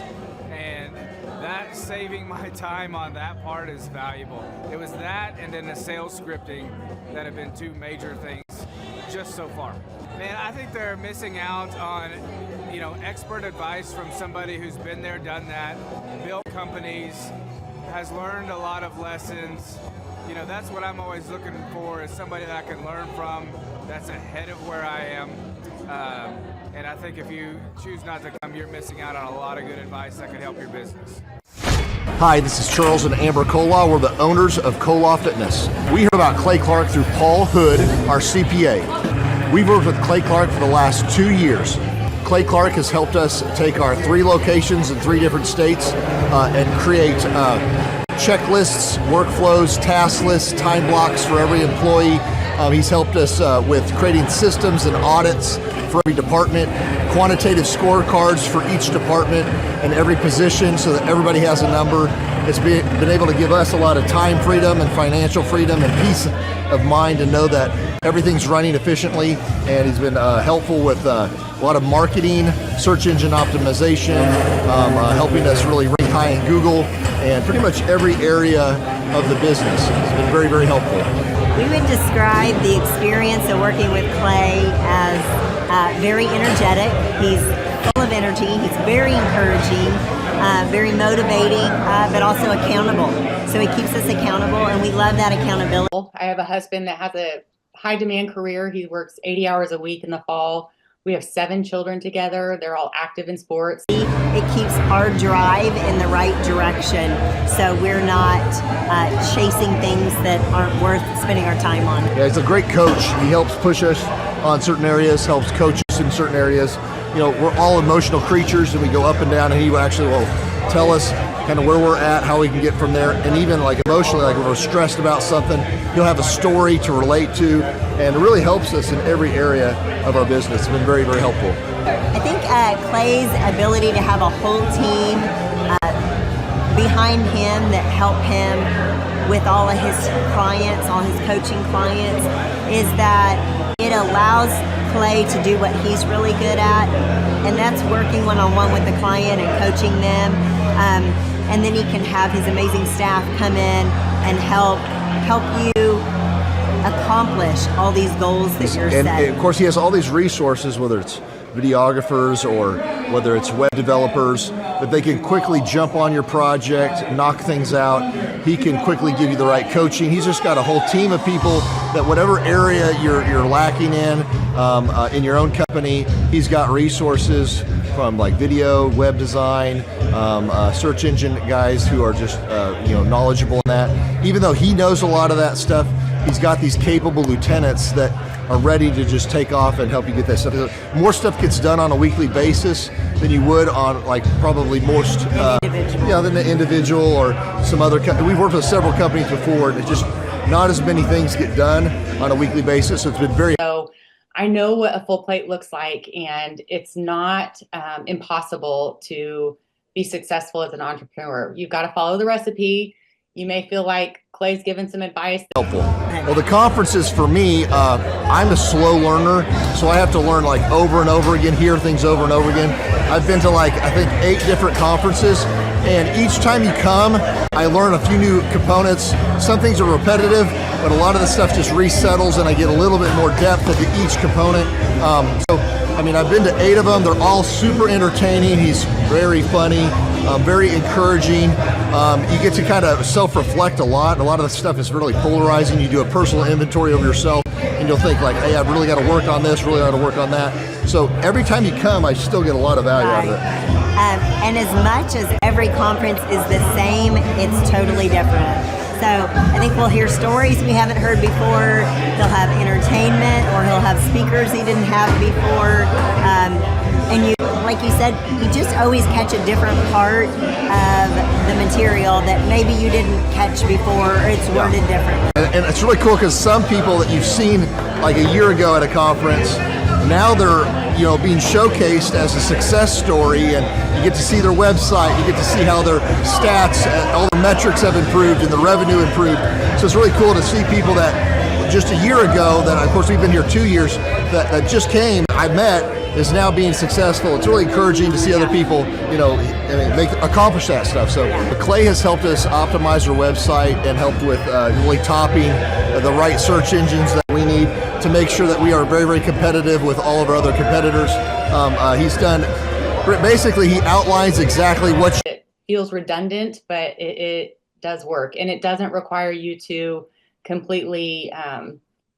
and that saving my time on that part is valuable. It was that and then the sales scripting that have been two major things just so far. Man, I think they're missing out on, expert advice from somebody who's been there, done that, built companies, has learned a lot of lessons. That's what I'm always looking for, is somebody that I can learn from that's ahead of where I am. And I think if you choose not to come, you're missing out on a lot of good advice that could help your business. Hi, this is Charles and Amber Koloff. We're the owners of Koloff Fitness. We heard about Clay Clark through Paul Hood, our CPA. We've worked with Clay Clark for the last 2 years. Clay Clark has helped us take our 3 locations in 3 different states and create checklists, workflows, task lists, time blocks for every employee. He's helped us with creating systems and audits for every department, quantitative scorecards for each department and every position so that everybody has a number. It's been able to give us a lot of time freedom and financial freedom and peace of mind to know that everything's running efficiently, and he's been helpful with a lot of marketing, search engine optimization, helping us really rank high in Google, and pretty much every area of the business. It's been very, very helpful. We would describe the experience of working with Clay as very energetic. He's full of energy. He's very encouraging, very motivating, but also accountable. So he keeps us accountable, and we love that accountability. I have a husband that has a high demand career. He works 80 hours a week in the fall. We have 7 children together. They're all active in sports. It keeps our drive in the right direction, so we're not chasing things that aren't worth spending our time on. Yeah, he's a great coach. He helps push us on certain areas, helps coach us in certain areas. We're all emotional creatures, and we go up and down, and he actually will tell us kind of where we're at, how we can get from there, and even emotionally, when we're stressed about something, he'll have a story to relate to, and it really helps us in every area of our business. It's been very, very helpful. I think Clay's ability to have a whole team behind him that help him with all of his clients, all his coaching clients, is that it allows Clay to do what he's really good at, and that's working one-on-one with the client and coaching them. And then he can have his amazing staff come in and help you accomplish all these goals that you're setting. And of course, he has all these resources, whether it's videographers or whether it's web developers, that they can quickly jump on your project, knock things out. He can quickly give you the right coaching. He's just got a whole team of people that whatever area you're lacking in your own company, he's got resources from like video, web design, search engine guys who are just knowledgeable in that. Even though he knows a lot of that stuff, he's got these capable lieutenants that are ready to just take off and help you get that stuff. More stuff gets done on a weekly basis than you would on like probably most than the individual or some other. We've worked with several companies before, and it's just not as many things get done on a weekly basis. So it's been very. So I know what a full plate looks like, and it's not impossible to be successful as an entrepreneur. You've got to follow the recipe. You may feel like Clay's given some advice. Helpful. Well, the conferences for me, I'm a slow learner, so I have to learn like over and over again, hear things over and over again. I've been to like, I think 8 different conferences, and each time you come, I learn a few new components. Some things are repetitive, but a lot of the stuff just resettles and I get a little bit more depth into each component. I've been to 8 of them. They're all super entertaining. He's very funny, very encouraging. You get to kind of self-reflect a lot. A lot of the stuff is really polarizing. You do a personal inventory of yourself, and you'll think like, hey, I've really got to work on this, really got to work on that. So every time you come, I still get a lot of value out of it. And as much as every conference is the same, it's totally different. So I think we'll hear stories we haven't heard before. He'll have entertainment, or he'll have speakers he didn't have before. And you, like you said, you just always catch a different part of the material that maybe you didn't catch before, or it's worded differently. And it's really cool because some people that you've seen like a year ago at a conference, now they're being showcased as a success story, and you get to see their website, you get to see how their stats, all the metrics have improved and the revenue improved. So it's really cool to see people that just a year ago, that of course we've been here 2 years, that just came, I met, is now being successful. It's really encouraging to see other people, accomplish that stuff. So Clay has helped us optimize our website and helped with really topping the right search engines that we need to make sure that we are very, very competitive with all of our other competitors. He's done, basically he outlines exactly what. It feels redundant, but it does work, and it doesn't require you to completely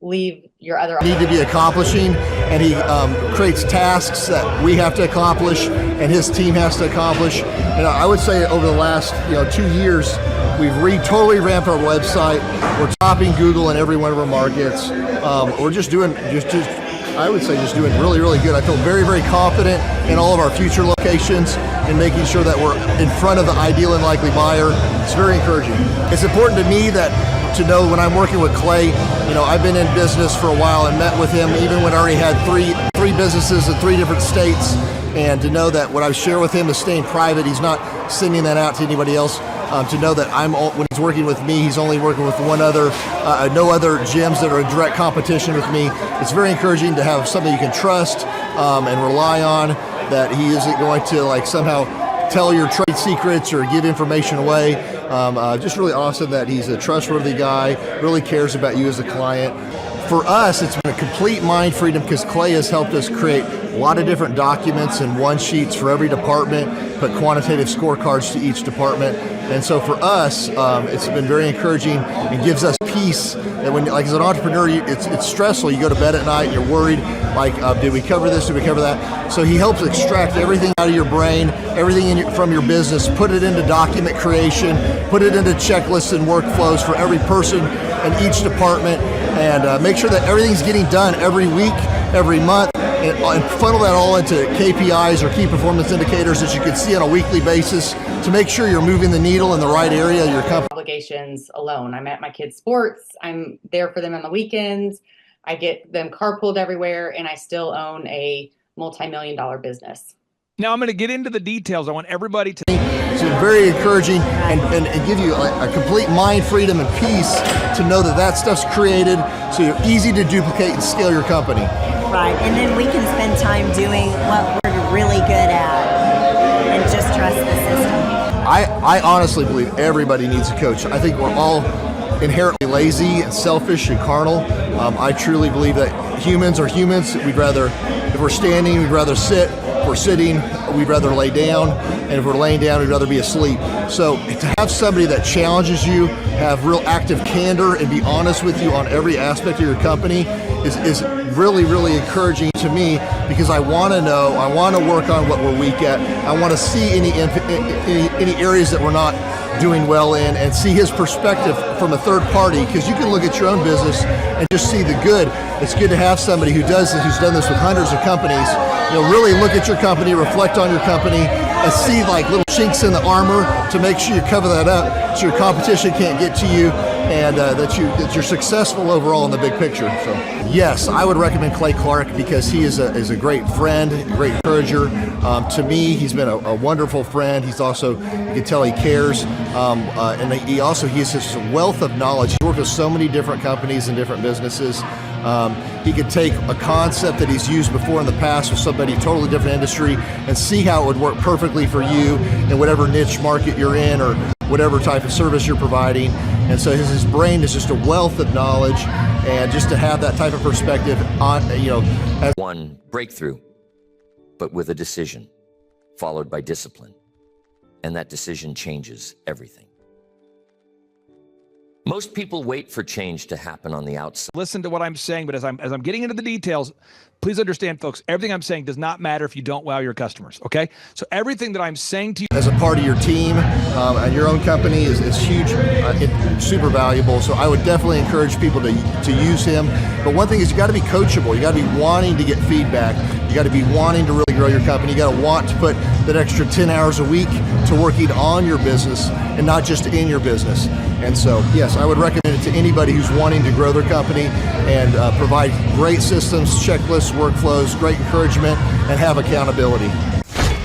leave your other need to be accomplishing, and he creates tasks that we have to accomplish and his team has to accomplish. And I would say over the last 2 years, we've totally ramped our website. We're topping Google in every one of our markets. We're just doing I would say just doing really, really good. I feel very, very confident in all of our future locations and making sure that we're in front of the ideal and likely buyer. It's very encouraging. It's important to me to know when I'm working with Clay, I've been in business for a while and met with him even when I already had three businesses in 3 different states, and to know that what I share with him is staying private. He's not sending that out to anybody else. To know that when he's working with me, he's only working with no other gyms that are in direct competition with me. It's very encouraging to have somebody you can trust and rely on, that he isn't going to somehow tell your trade secrets or give information away. Just really awesome that he's a trustworthy guy, really cares about you as a client. For us, it's been a complete mind freedom because Clay has helped us create a lot of different documents and one-sheets for every department, put quantitative scorecards to each department. And so for us, it's been very encouraging and gives us peace. And when, as an entrepreneur, it's stressful. You go to bed at night, you're worried, did we cover this, did we cover that? So he helps extract everything out of your brain, everything from your business, put it into document creation, put it into checklists and workflows for every person in each department, and make sure that everything's getting done every week, every month, and funnel that all into KPIs or key performance indicators that you can see on a weekly basis to make sure you're moving the needle in the right area of your company. Obligations alone. I'm at my kids' sports. I'm there for them on the weekends. I get them carpooled everywhere, and I still own a multi-million-dollar business. Now I'm going to get into the details. I want everybody to. It's been very encouraging and give you a complete mind freedom and peace to know that stuff's created so you're easy to duplicate and scale your company. Right, and then we can spend time doing what we're really good at and just trust the system. I honestly believe everybody needs a coach. I think we're all inherently lazy and selfish and carnal. I truly believe that humans are humans. If we're standing, we'd rather sit. If we're sitting, we'd rather lay down. And if we're laying down, we'd rather be asleep. So to have somebody that challenges you, have real active candor, and be honest with you on every aspect of your company is really, really encouraging to me, because I want to know, I want to work on what we're weak at. I want to see any areas that we're not doing well in, and see his perspective from a third party, because you can look at your own business and just see the good. It's good to have somebody who does this, who's done this with hundreds of companies, really look at your company, reflect on your company, and see like little chinks in the armor to make sure you cover that up so your competition can't get to you, and that you're successful overall in the big picture. So yes, I would recommend Clay Clark, because he is a great friend, a great encourager. To me, he's been a wonderful friend. He's also, you can tell he cares, and he has just a wealth of knowledge. He's worked with so many different companies and different businesses. He could take a concept that he's used before in the past with somebody totally different industry and see how it would work perfectly for you in whatever niche market you're in or whatever type of service you're providing. And so his brain is just a wealth of knowledge, and just to have that type of perspective on, as one breakthrough, but with a decision followed by discipline. And that decision changes everything. Most people wait for change to happen on the outside. Listen to what I'm saying, but as I'm getting into the details, please understand, folks, everything I'm saying does not matter if you don't wow your customers, okay? So everything that I'm saying to you as a part of your team and your own company is huge, super valuable. So I would definitely encourage people to use him. But one thing is, you got to be coachable. You got to be wanting to get feedback. You got to be wanting to really grow your company. You got to want to put that extra 10 hours a week to working on your business and not just in your business. And so, yes, I would recommend it to anybody who's wanting to grow their company and provide great systems, checklists, workflows, great encouragement, and have accountability.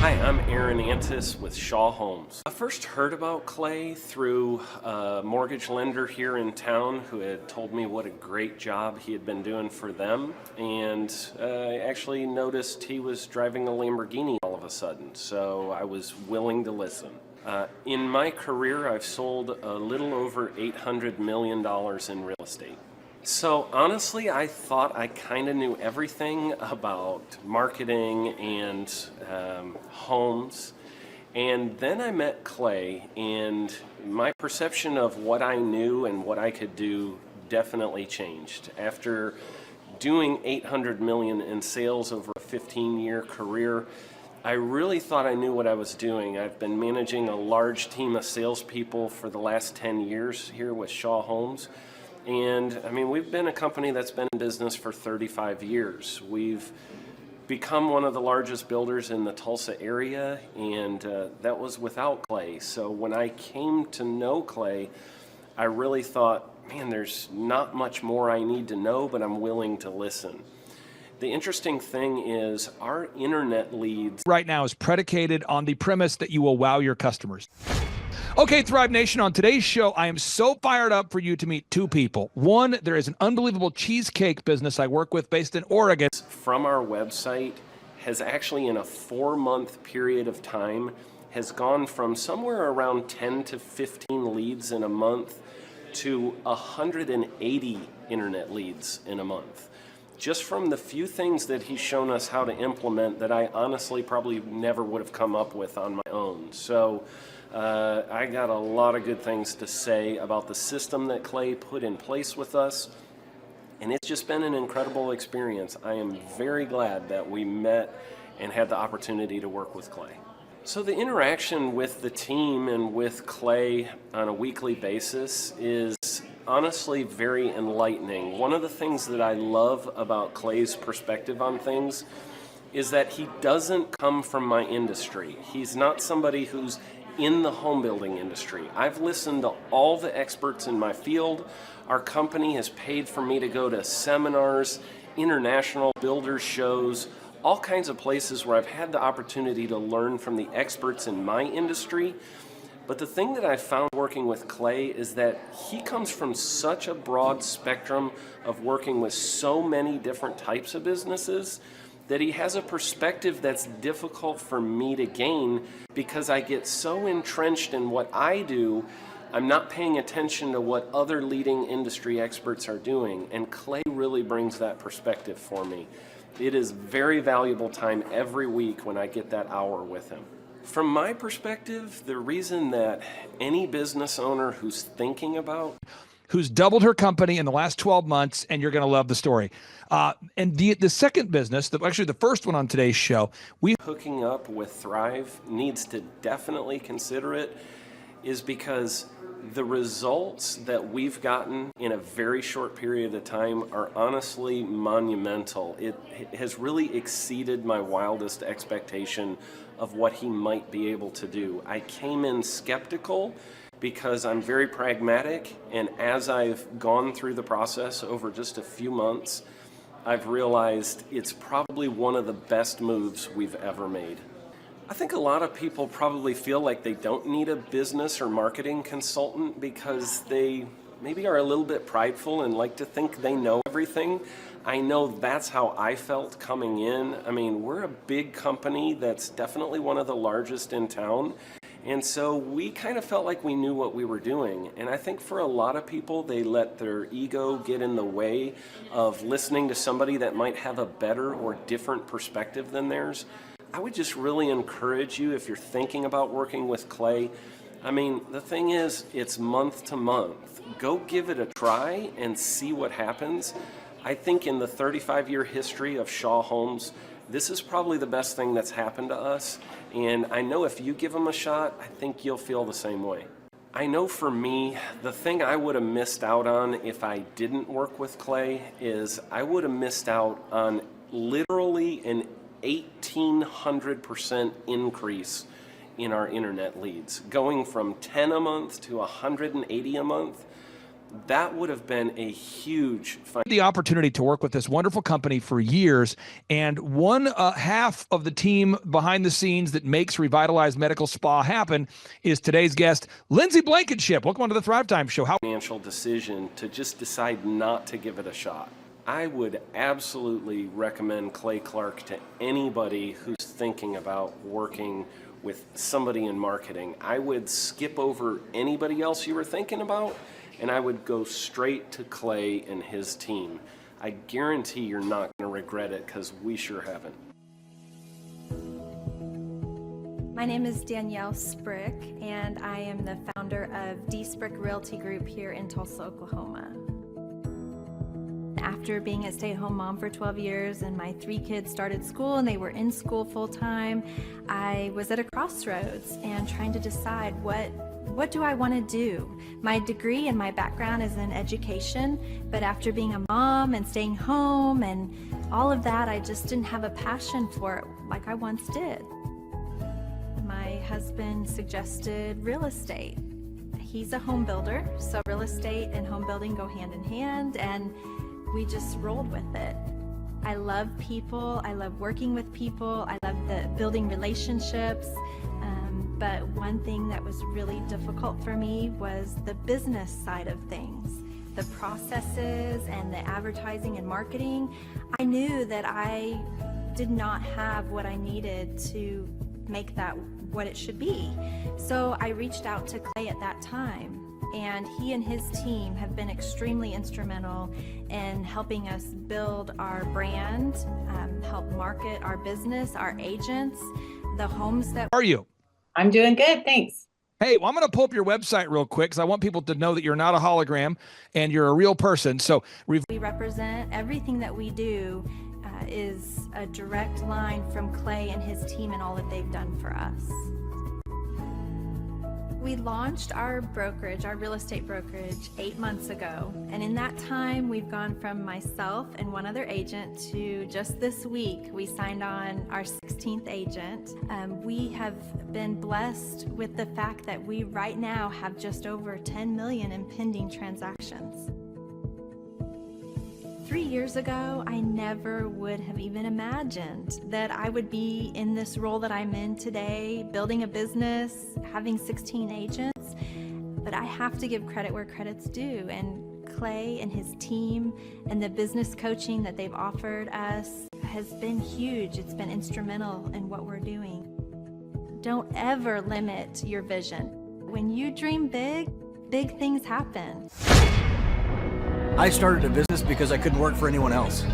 Hi, I'm Aaron Antis with Shaw Homes. I first heard about Clay through a mortgage lender here in town who had told me what a great job he had been doing for them, and I actually noticed he was driving a Lamborghini all of a sudden, so I was willing to listen. In my career, I've sold a little over $800 million in real estate. So honestly, I thought I kind of knew everything about marketing and homes. And then I met Clay, and my perception of what I knew and what I could do definitely changed. After doing $800 million in sales over a 15-year career, I really thought I knew what I was doing. I've been managing a large team of salespeople for the last 10 years here with Shaw Homes. And I mean, we've been a company that's been in business for 35 years. We've become one of the largest builders in the Tulsa area, and that was without Clay. So when I came to know Clay, I really thought, man, there's not much more I need to know, but I'm willing to listen. The interesting thing is our internet leads right now is predicated on the premise that you will wow your customers. Okay, Thrive Nation, on today's show, I am so fired up for you to meet two people. One, there is an unbelievable cheesecake business I work with based in Oregon. From our website has actually, in a 4-month period of time, has gone from somewhere around 10 to 15 leads in a month to 180 internet leads in a month. Just from the few things that he's shown us how to implement that I honestly probably never would have come up with on my own. So I got a lot of good things to say about the system that Clay put in place with us, and it's just been an incredible experience. I am very glad that we met and had the opportunity to work with Clay. So the interaction with the team and with Clay on a weekly basis is honestly very enlightening. One of the things that I love about Clay's perspective on things is that he doesn't come from my industry. He's not somebody who's in the home building industry. I've listened to all the experts in my field. Our company has paid for me to go to seminars, international builder shows, all kinds of places where I've had the opportunity to learn from the experts in my industry. But the thing that I found working with Clay is that he comes from such a broad spectrum of working with so many different types of businesses that he has a perspective that's difficult for me to gain because I get so entrenched in what I do, I'm not paying attention to what other leading industry experts are doing. And Clay really brings that perspective for me. It is very valuable time every week when I get that hour with him. From my perspective, the reason that any business owner who's thinking about who's doubled her company in the last 12 months, and you're going to love the story. And the second business, actually the first one on today's show, hooking up with Thrive needs to definitely consider it, is because the results that we've gotten in a very short period of time are honestly monumental. It has really exceeded my wildest expectation of what he might be able to do. I came in skeptical because I'm very pragmatic, and as I've gone through the process over just a few months, I've realized it's probably one of the best moves we've ever made. I think a lot of people probably feel like they don't need a business or marketing consultant because they maybe are a little bit prideful and like to think they know everything. I know that's how I felt coming in. I mean, we're a big company that's definitely one of the largest in town. And so we kind of felt like we knew what we were doing. And I think for a lot of people, they let their ego get in the way of listening to somebody that might have a better or different perspective than theirs. I would just really encourage you, if you're thinking about working with Clay, I mean, the thing is, it's month to month. Go give it a try and see what happens. I think in the 35-year history of Shaw Homes, this is probably the best thing that's happened to us. And I know if you give them a shot, I think you'll feel the same way. I know for me, the thing I would have missed out on if I didn't work with Clay is I would have missed out on literally an 1,800% increase in our internet leads, going from 10 a month to 180 a month. That would have been a huge the opportunity to work with this wonderful company for years, and one half of the team behind the scenes that makes Revitalize Medical Spa happen is today's guest, Lindsay Blankenship. Welcome to the Thrivetime Show. Financial decision to just decide not to give it a shot. I would absolutely recommend Clay Clark to anybody who's thinking about working with somebody in marketing. I would skip over anybody else you were thinking about, and I would go straight to Clay and his team. I guarantee you're not going to regret it, because we sure haven't. My name is Danielle Sprick, and I am the founder of D Sprick Realty Group here in Tulsa, Oklahoma. After being a stay-at-home mom for 12 years and my 3 kids started school and they were in school full-time, I was at a crossroads and trying to decide what do I want to do? My degree and my background is in education, but after being a mom and staying home and all of that, I just didn't have a passion for it like I once did. My husband suggested real estate. He's a home builder, so real estate and home building go hand in hand, and we just rolled with it. I love people, I love working with people, I love the building relationships, but one thing that was really difficult for me was the business side of things. The processes and the advertising and marketing. I knew that I did not have what I needed to make that what it should be. So I reached out to Clay at that time, and he and his team have been extremely instrumental in helping us build our brand, help market our business, our agents, the homes that... How are you? I'm doing good, thanks. Hey, well, I'm going to pull up your website real quick because I want people to know that you're not a hologram and you're a real person. So we represent everything that we do is a direct line from Clay and his team and all that they've done for us. We launched our brokerage, our real estate brokerage, 8 months ago. And in that time, we've gone from myself and one other agent to just this week, we signed on our 16th agent. We have been blessed with the fact that we right now have just over 10 million in pending transactions. 3 years ago, I never would have even imagined that I would be in this role that I'm in today, building a business, having 16 agents. But I have to give credit where credit's due. And Clay and his team and the business coaching that they've offered us has been huge. It's been instrumental in what we're doing. Don't ever limit your vision. When you dream big, big things happen. I started a business because I couldn't work for anyone else.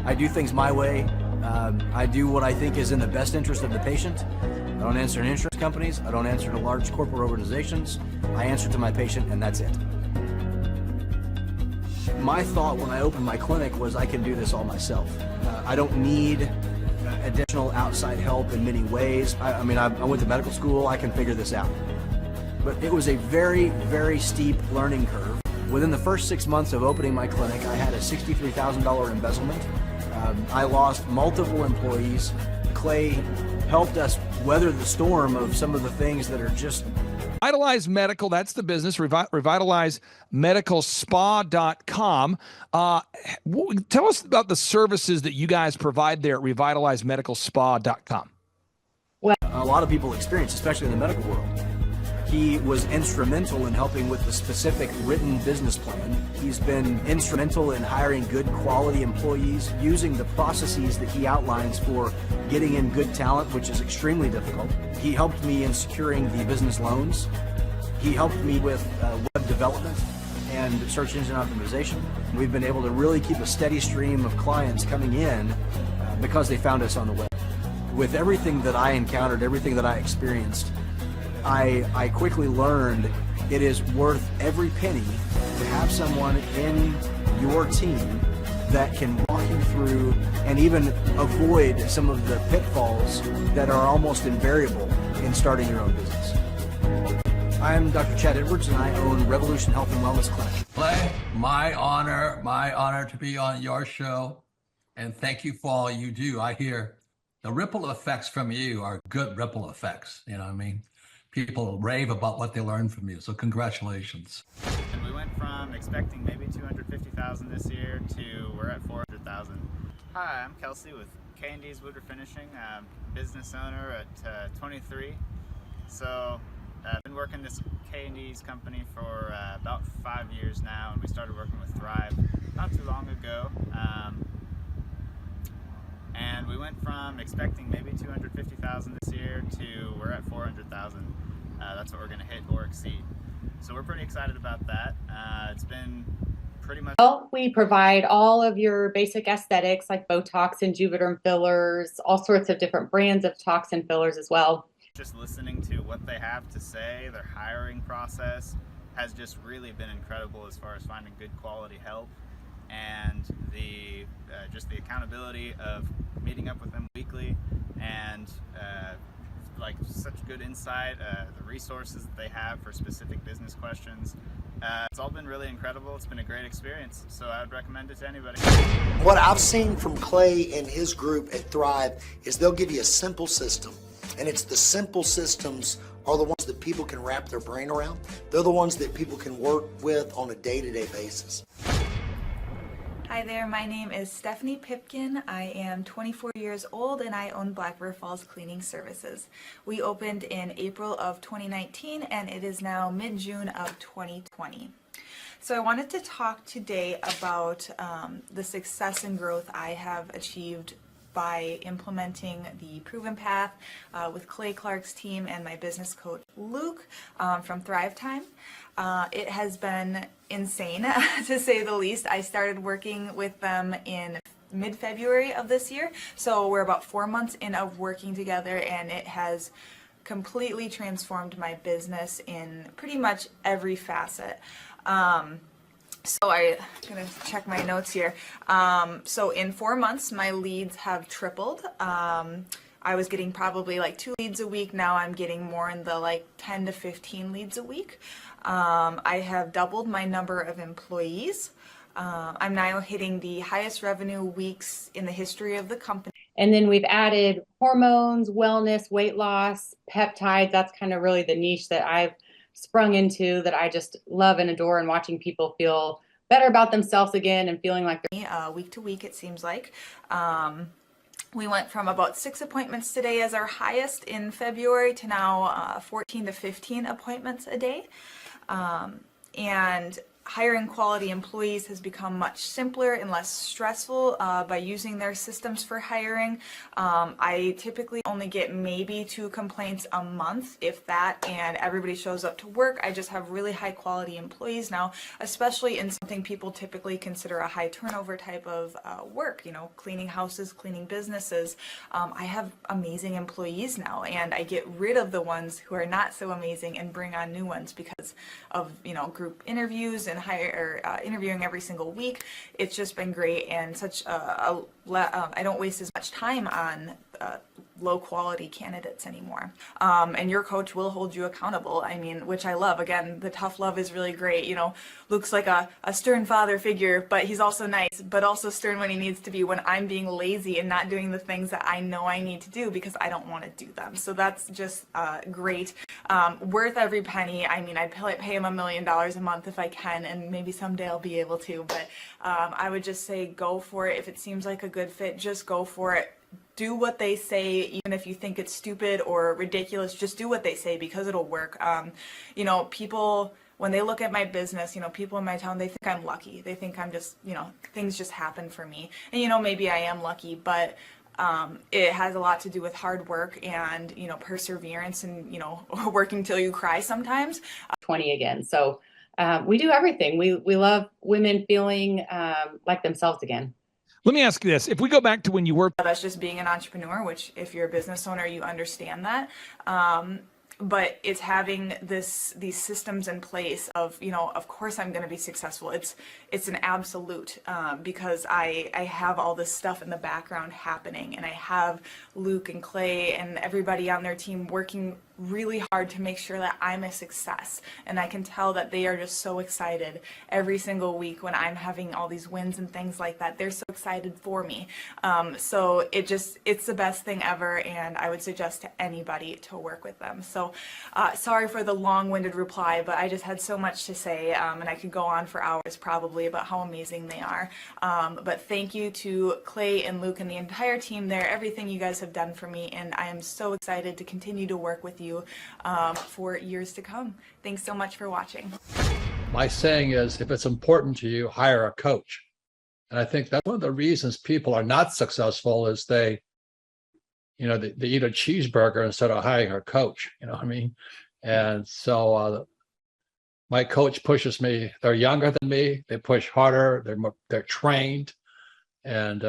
I do things my way. I do what I think is in the best interest of the patient. I don't answer to insurance companies. I don't answer to large corporate organizations. I answer to my patient, and that's it. My thought when I opened my clinic was I can do this all myself. I don't need additional outside help in many ways. I mean, I went to medical school, I can figure this out. But it was a very, very steep learning curve. Within the first 6 months of opening my clinic, I had a $63,000 embezzlement. I lost multiple employees. Clay helped us weather the storm of some of the things that are just... Revitalize Medical, that's the business, revitalizemedicalspa.com. Tell us about the services that you guys provide there at revitalizemedicalspa.com. Well, a lot of people experience, especially in the medical world. He was instrumental in helping with the specific written business plan. He's been instrumental in hiring good quality employees, using the processes that he outlines for getting in good talent, which is extremely difficult. He helped me in securing the business loans. He helped me with web development and search engine optimization. We've been able to really keep a steady stream of clients coming in because they found us on the web. With everything that I encountered, everything that I experienced, I quickly learned it is worth every penny to have someone in your team that can walk you through and even avoid some of the pitfalls that are almost invariable in starting your own business. I'm Dr. Chad Edwards, and I own Revolution Health and Wellness Clinic. Clay, my honor to be on your show, and thank you for all you do. I hear the ripple effects from you are good ripple effects, you know what I mean? People rave about what they learned from you, so congratulations. And we went from expecting maybe 250,000 this year to we're at 400,000. Hi, I'm Kelsey with K&D's Woodruff Finishing, business owner at 23. So I've been working this K&D's company for about 5 years now, and we started working with Thrive not too long ago. And we went from expecting maybe 250,000 this year to we're at 400,000. That's what we're going to hit or exceed. So we're pretty excited about that. It's been pretty much... Well, we provide all of your basic aesthetics like Botox and Juvederm fillers, all sorts of different brands of toxin fillers as well. Just listening to what they have to say, their hiring process has just really been incredible as far as finding good quality help. And the just the accountability of meeting up with them weekly, and like such good insight, the resources that they have for specific business questions. It's all been really incredible. It's been a great experience, so I would recommend it to anybody. What I've seen from Clay and his group at Thrive is they'll give you a simple system, and it's the simple systems are the ones that people can wrap their brain around. They're the ones that people can work with on a day-to-day basis. Hi there, my name is Stephanie Pipkin. I am 24 years old and I own Black River Falls Cleaning Services. We opened in April of 2019 and it is now mid-June of 2020. So I wanted to talk today about the success and growth I have achieved by implementing the Proven Path with Clay Clark's team and my business coach Luke from Thrivetime. It has been insane to say the least. I started working with them in mid-February of this year, so we're about 4 months in of working together, and it has completely transformed my business in pretty much every facet. So I'm gonna check my notes here. So in 4 months, my leads have tripled. I was getting probably like 2 leads a week. Now I'm getting more in the like 10 to 15 leads a week. I have doubled my number of employees. I'm now hitting the highest revenue weeks in the history of the company. And then we've added hormones, wellness, weight loss, peptides. That's kind of really the niche that I've sprung into, that I just love and adore, and watching people feel better about themselves again and feeling like they're week to week, it seems like. We went from about 6 appointments today as our highest in February to now 14 to 15 appointments a day. And hiring quality employees has become much simpler and less stressful by using their systems for hiring. I typically only get maybe 2 complaints a month, if that, and everybody shows up to work. I just have really high quality employees now, especially in something people typically consider a high turnover type of work, you know, cleaning houses, cleaning businesses. I have amazing employees now, and I get rid of the ones who are not so amazing and bring on new ones because of, you know, group interviews and interviewing every single week. It's just been great, and I don't waste as much time on low quality candidates anymore. And your coach will hold you accountable. I mean, which I love. Again, the tough love is really great. You know, Luke's like a stern father figure, but he's also nice, but also stern when he needs to be, when I'm being lazy and not doing the things that I know I need to do because I don't want to do them. So that's just great. Worth every penny. I mean, I'd pay him $1 million a month if I can, and maybe someday I'll be able to, but I would just say go for it. If it seems like a good fit, just go for it. Do what they say, even if you think it's stupid or ridiculous, just do what they say because it'll work. You know, people, when they look at my business, you know, people in my town, they think I'm lucky. They think I'm just, you know, things just happen for me. And, you know, maybe I am lucky, but it has a lot to do with hard work and, you know, perseverance and, you know, working till you cry sometimes. 20 again. So we do everything. We love women feeling like themselves again. Let me ask you this. If we go back to when you were... That's just being an entrepreneur, which if you're a business owner, you understand that. But it's having these systems in place of, you know, of course I'm going to be successful. It's an absolute because I have all this stuff in the background happening, and I have Luke and Clay and everybody on their team working really hard to make sure that I'm a success. And I can tell that they are just so excited every single week when I'm having all these wins and things like that. They're so excited for me. So it's the best thing ever, and I would suggest to anybody to work with them. So sorry for the long-winded reply, but I just had so much to say, and I could go on for hours probably about how amazing they are. But thank you to Clay and Luke and the entire team there, everything you guys have done for me, and I am so excited to continue to work with you for years to come. Thanks so much for watching. My saying is, if it's important to you, hire a coach. And I think that's one of the reasons people are not successful is they eat a cheeseburger instead of hiring a coach, you know what I mean? And so my coach pushes me. They're younger than me. They push harder. They're trained. And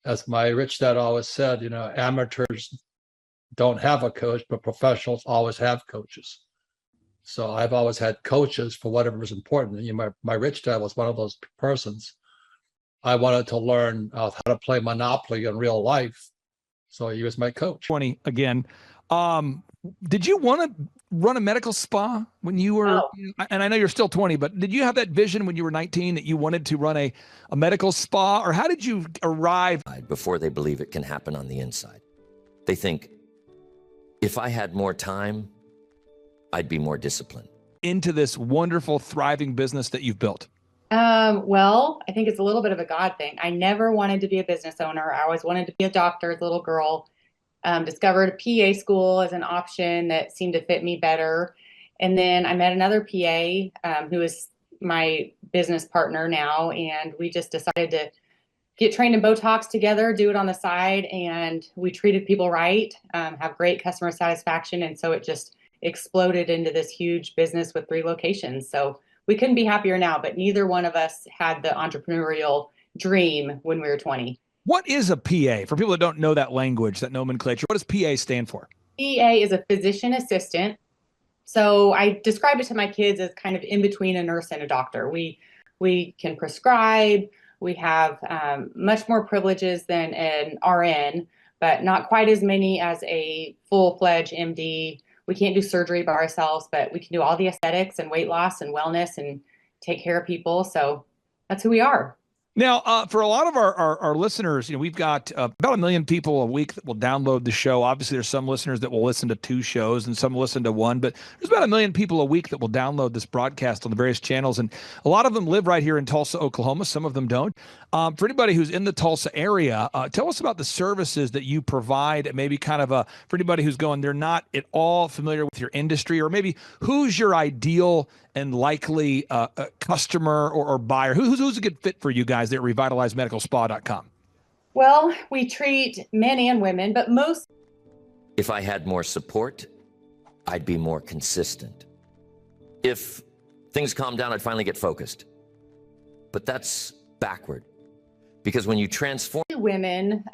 as my rich dad always said, you know, amateurs don't have a coach, but professionals always have coaches. So I've always had coaches for whatever is important. You know, my rich dad was one of those persons. I wanted to learn how to play Monopoly in real life. So he was my coach. 20 again. Did you want to run a medical spa when you were, and I know you're still 20, but did you have that vision when you were 19 that you wanted to run a medical spa, or how did you arrive? Before they believe it can happen on the inside. They think, if I had more time, I'd be more disciplined. Into this wonderful, thriving business that you've built? Well, I think it's a little bit of a God thing. I never wanted to be a business owner. I always wanted to be a doctor as a little girl. Discovered a PA school as an option that seemed to fit me better. And then I met another PA who is my business partner now. And we just decided to get trained in Botox together, do it on the side. And we treated people right, have great customer satisfaction. And so it just exploded into this huge business with 3 locations. So we couldn't be happier now, but neither one of us had the entrepreneurial dream when we were 20. What is a PA? For people that don't know that language, that nomenclature, what does PA stand for? PA is a physician assistant. So I describe it to my kids as kind of in between a nurse and a doctor. We can prescribe. We have much more privileges than an RN, but not quite as many as a full-fledged MD. We can't do surgery by ourselves, but we can do all the aesthetics and weight loss and wellness and take care of people. So that's who we are. Now, for a lot of our listeners, you know, we've got about 1 million people a week that will download the show. Obviously, there's some listeners that will listen to 2 shows and some listen to 1, but there's about 1 million people a week that will download this broadcast on the various channels. And a lot of them live right here in Tulsa, Oklahoma. Some of them don't. For anybody who's in the Tulsa area, tell us about the services that you provide. Maybe kind of for anybody who's going, they're not at all familiar with your industry, or maybe who's your ideal and likely customer or buyer? Who's a good fit for you guys there at revitalizemedicalspa.com? Well, we treat men and women, but most. If I had more support, I'd be more consistent. If things calm down, I'd finally get focused. But that's backward. Because when you transform women,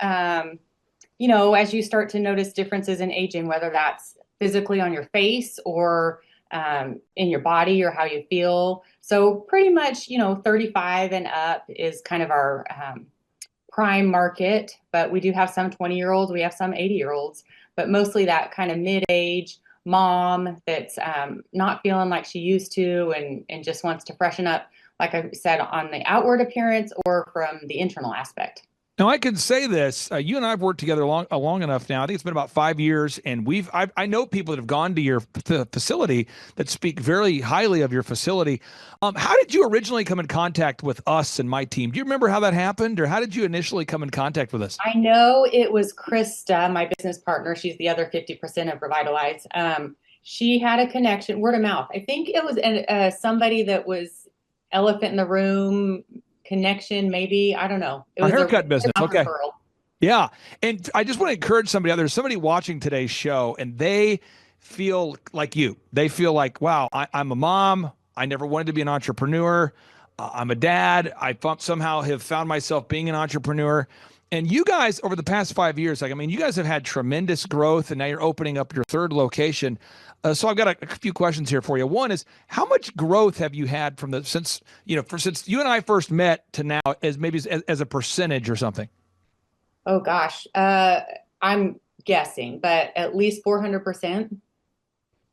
you know, as you start to notice differences in aging, whether that's physically on your face or in your body or how you feel. So pretty much, 35 and up is kind of our prime market, but we do have some 20-year-olds, we have some 80-year-olds, but mostly that kind of mid-age mom that's not feeling like she used to and just wants to freshen up, like I said, on the outward appearance or from the internal aspect. Now, I can say this, you and I have worked together long enough now. I think it's been about 5 years, and I know people that have gone to your facility that speak very highly of your facility. How did you originally come in contact with us and my team? Do you remember how that happened, or how did you initially come in contact with us? I know it was Krista, my business partner. She's the other 50% of Revitalize. She had a connection, word of mouth. I think it was somebody that was elephant in the room connection, maybe. I don't know. It was a haircut business. Okay. Referral. Yeah. And I just want to encourage somebody out there. There's somebody watching today's show and they feel like you. They feel like, wow, I'm a mom. I never wanted to be an entrepreneur. I'm a dad. I somehow have found myself being an entrepreneur. And you guys, over the past 5 years, you guys have had tremendous growth, and now you're opening up your third location. So I've got a few questions here for you. One is, how much growth have you had since you and I first met to now, as a percentage or something? Oh gosh, I'm guessing, but at least 400%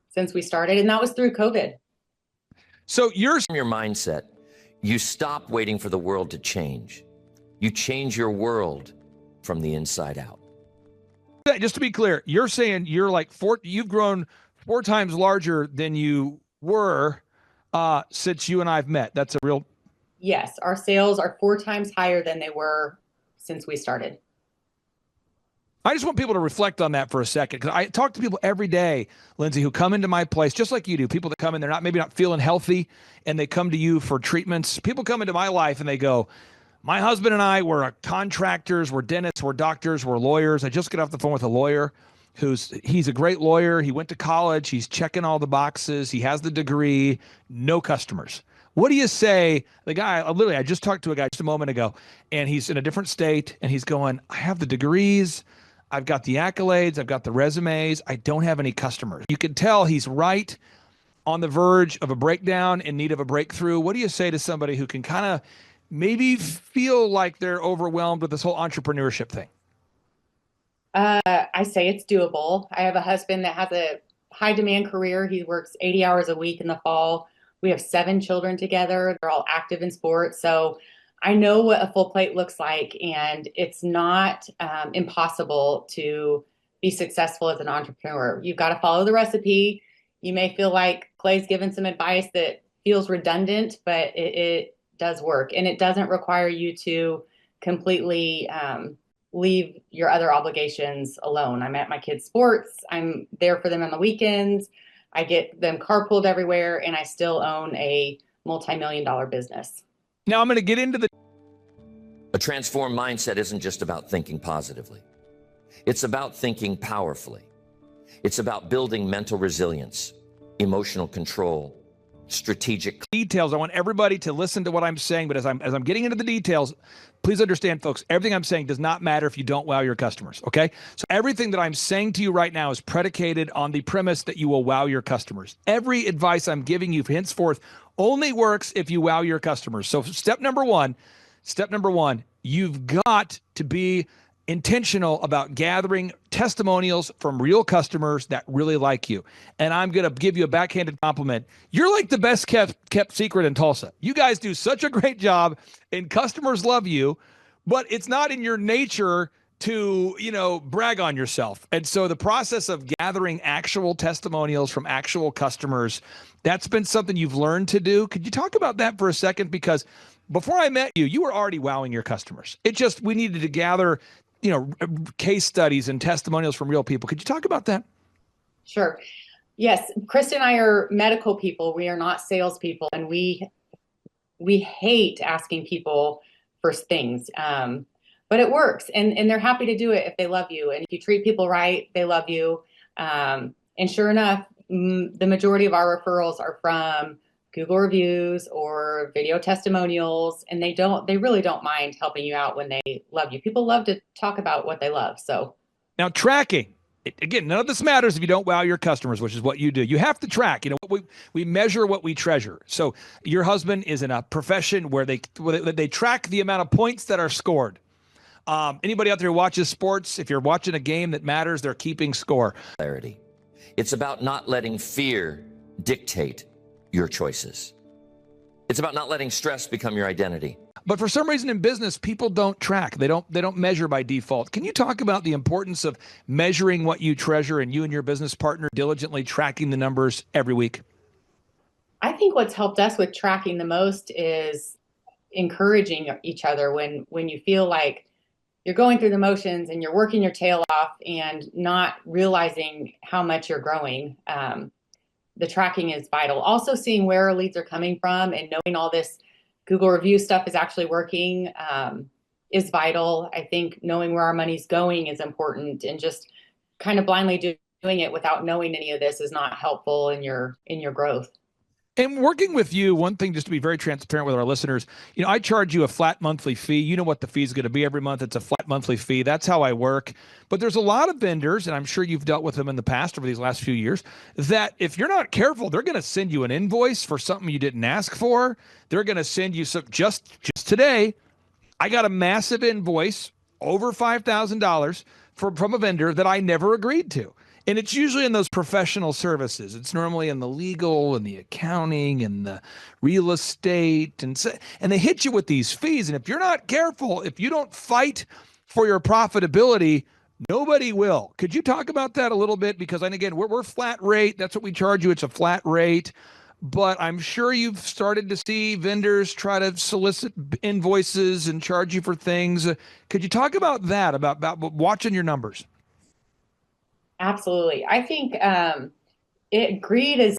since we started, and that was through COVID. So your mindset, you stop waiting for the world to change. You change your world from the inside out. Just to be clear, you're saying you've grown 4 times larger than you were since you and I've met. That's a real... Yes, our sales are 4 times higher than they were since we started. I just want people to reflect on that for a second, because I talk to people every day, Lindsay, who come into my place, just like you do. People that come in, they're maybe not feeling healthy, and they come to you for treatments. People come into my life and they go, my husband and I were contractors, we're dentists, we're doctors, we're lawyers. I just got off the phone with a lawyer he's a great lawyer. He went to college. He's checking all the boxes. He has the degree, no customers. What do you say? The guy, I just talked to a guy just a moment ago, and he's in a different state, and he's going, I have the degrees. I've got the accolades. I've got the resumes. I don't have any customers. You can tell he's right on the verge of a breakdown, in need of a breakthrough. What do you say to somebody who can kind of maybe feel like they're overwhelmed with this whole entrepreneurship thing? I say it's doable. I have a husband that has a high demand career. He works 80 hours a week in the fall. We have 7 children together. They're all active in sports. So I know what a full plate looks like, and it's not impossible to be successful as an entrepreneur. You've got to follow the recipe. You may feel like Clay's given some advice that feels redundant, but it does work. And it doesn't require you to completely leave your other obligations alone. I'm at my kids' sports. I'm there for them on the weekends. I get them carpooled everywhere, and I still own a multi-million-dollar business. Now I'm going to get into A transformed mindset isn't just about thinking positively. It's about thinking powerfully. It's about building mental resilience, emotional control, strategic details. I want everybody to listen to what I'm saying, but as I'm getting into the details, please understand, folks, everything I'm saying does not matter if you don't wow your customers, okay? So everything that I'm saying to you right now is predicated on the premise that you will wow your customers. Every advice I'm giving you henceforth only works if you wow your customers. So step number one, you've got to be intentional about gathering testimonials from real customers that really like you. And I'm going to give you a backhanded compliment. You're like the best kept secret in Tulsa. You guys do such a great job, and customers love you, but it's not in your nature to, brag on yourself. And so the process of gathering actual testimonials from actual customers, that's been something you've learned to do. Could you talk about that for a second? Because before I met you, you were already wowing your customers. We needed to gather case studies and testimonials from real people. Could you talk about that? Sure. Yes. Krista and I are medical people. We are not salespeople, and we hate asking people for things. But it works, and they're happy to do it if they love you. And if you treat people right, they love you. And sure enough, the majority of our referrals are from Google reviews or video testimonials, and they really don't mind helping you out when they love you. People love to talk about what they love. So now, tracking. Again, none of this matters if you don't wow your customers, which is what you do. You have to track. We measure what we treasure. So your husband is in a profession where they track the amount of points that are scored. Anybody out there who watches sports, if you're watching a game that matters, they're keeping score. Clarity. It's about not letting fear dictate your choices. It's about not letting stress become your identity. But for some reason in business, people don't track. They don't measure by default. Can you talk about the importance of measuring what you treasure and you and your business partner diligently tracking the numbers every week? I think what's helped us with tracking the most is encouraging each other when you feel like you're going through the motions and you're working your tail off and not realizing how much you're growing. The tracking is vital. Also seeing where our leads are coming from and knowing all this Google review stuff is actually working is vital. I think knowing where our money's going is important, and just kind of blindly doing it without knowing any of this is not helpful in your growth. And working with you, one thing, just to be very transparent with our listeners, I charge you a flat monthly fee. You know what the fee is going to be every month. It's a flat monthly fee. That's how I work. But there's a lot of vendors, and I'm sure you've dealt with them in the past over these last few years, that if you're not careful, they're going to send you an invoice for something you didn't ask for. They're going to send you some, just today, I got a massive invoice, over $5,000 from a vendor that I never agreed to. And it's usually in those professional services. It's normally in the legal and the accounting and the real estate. And they hit you with these fees. And if you're not careful, if you don't fight for your profitability, nobody will. Could you talk about that a little bit? Because, and again, we're flat rate. That's what we charge you. It's a flat rate. But I'm sure you've started to see vendors try to solicit invoices and charge you for things. Could you talk about that, about watching your numbers? Absolutely. I think greed is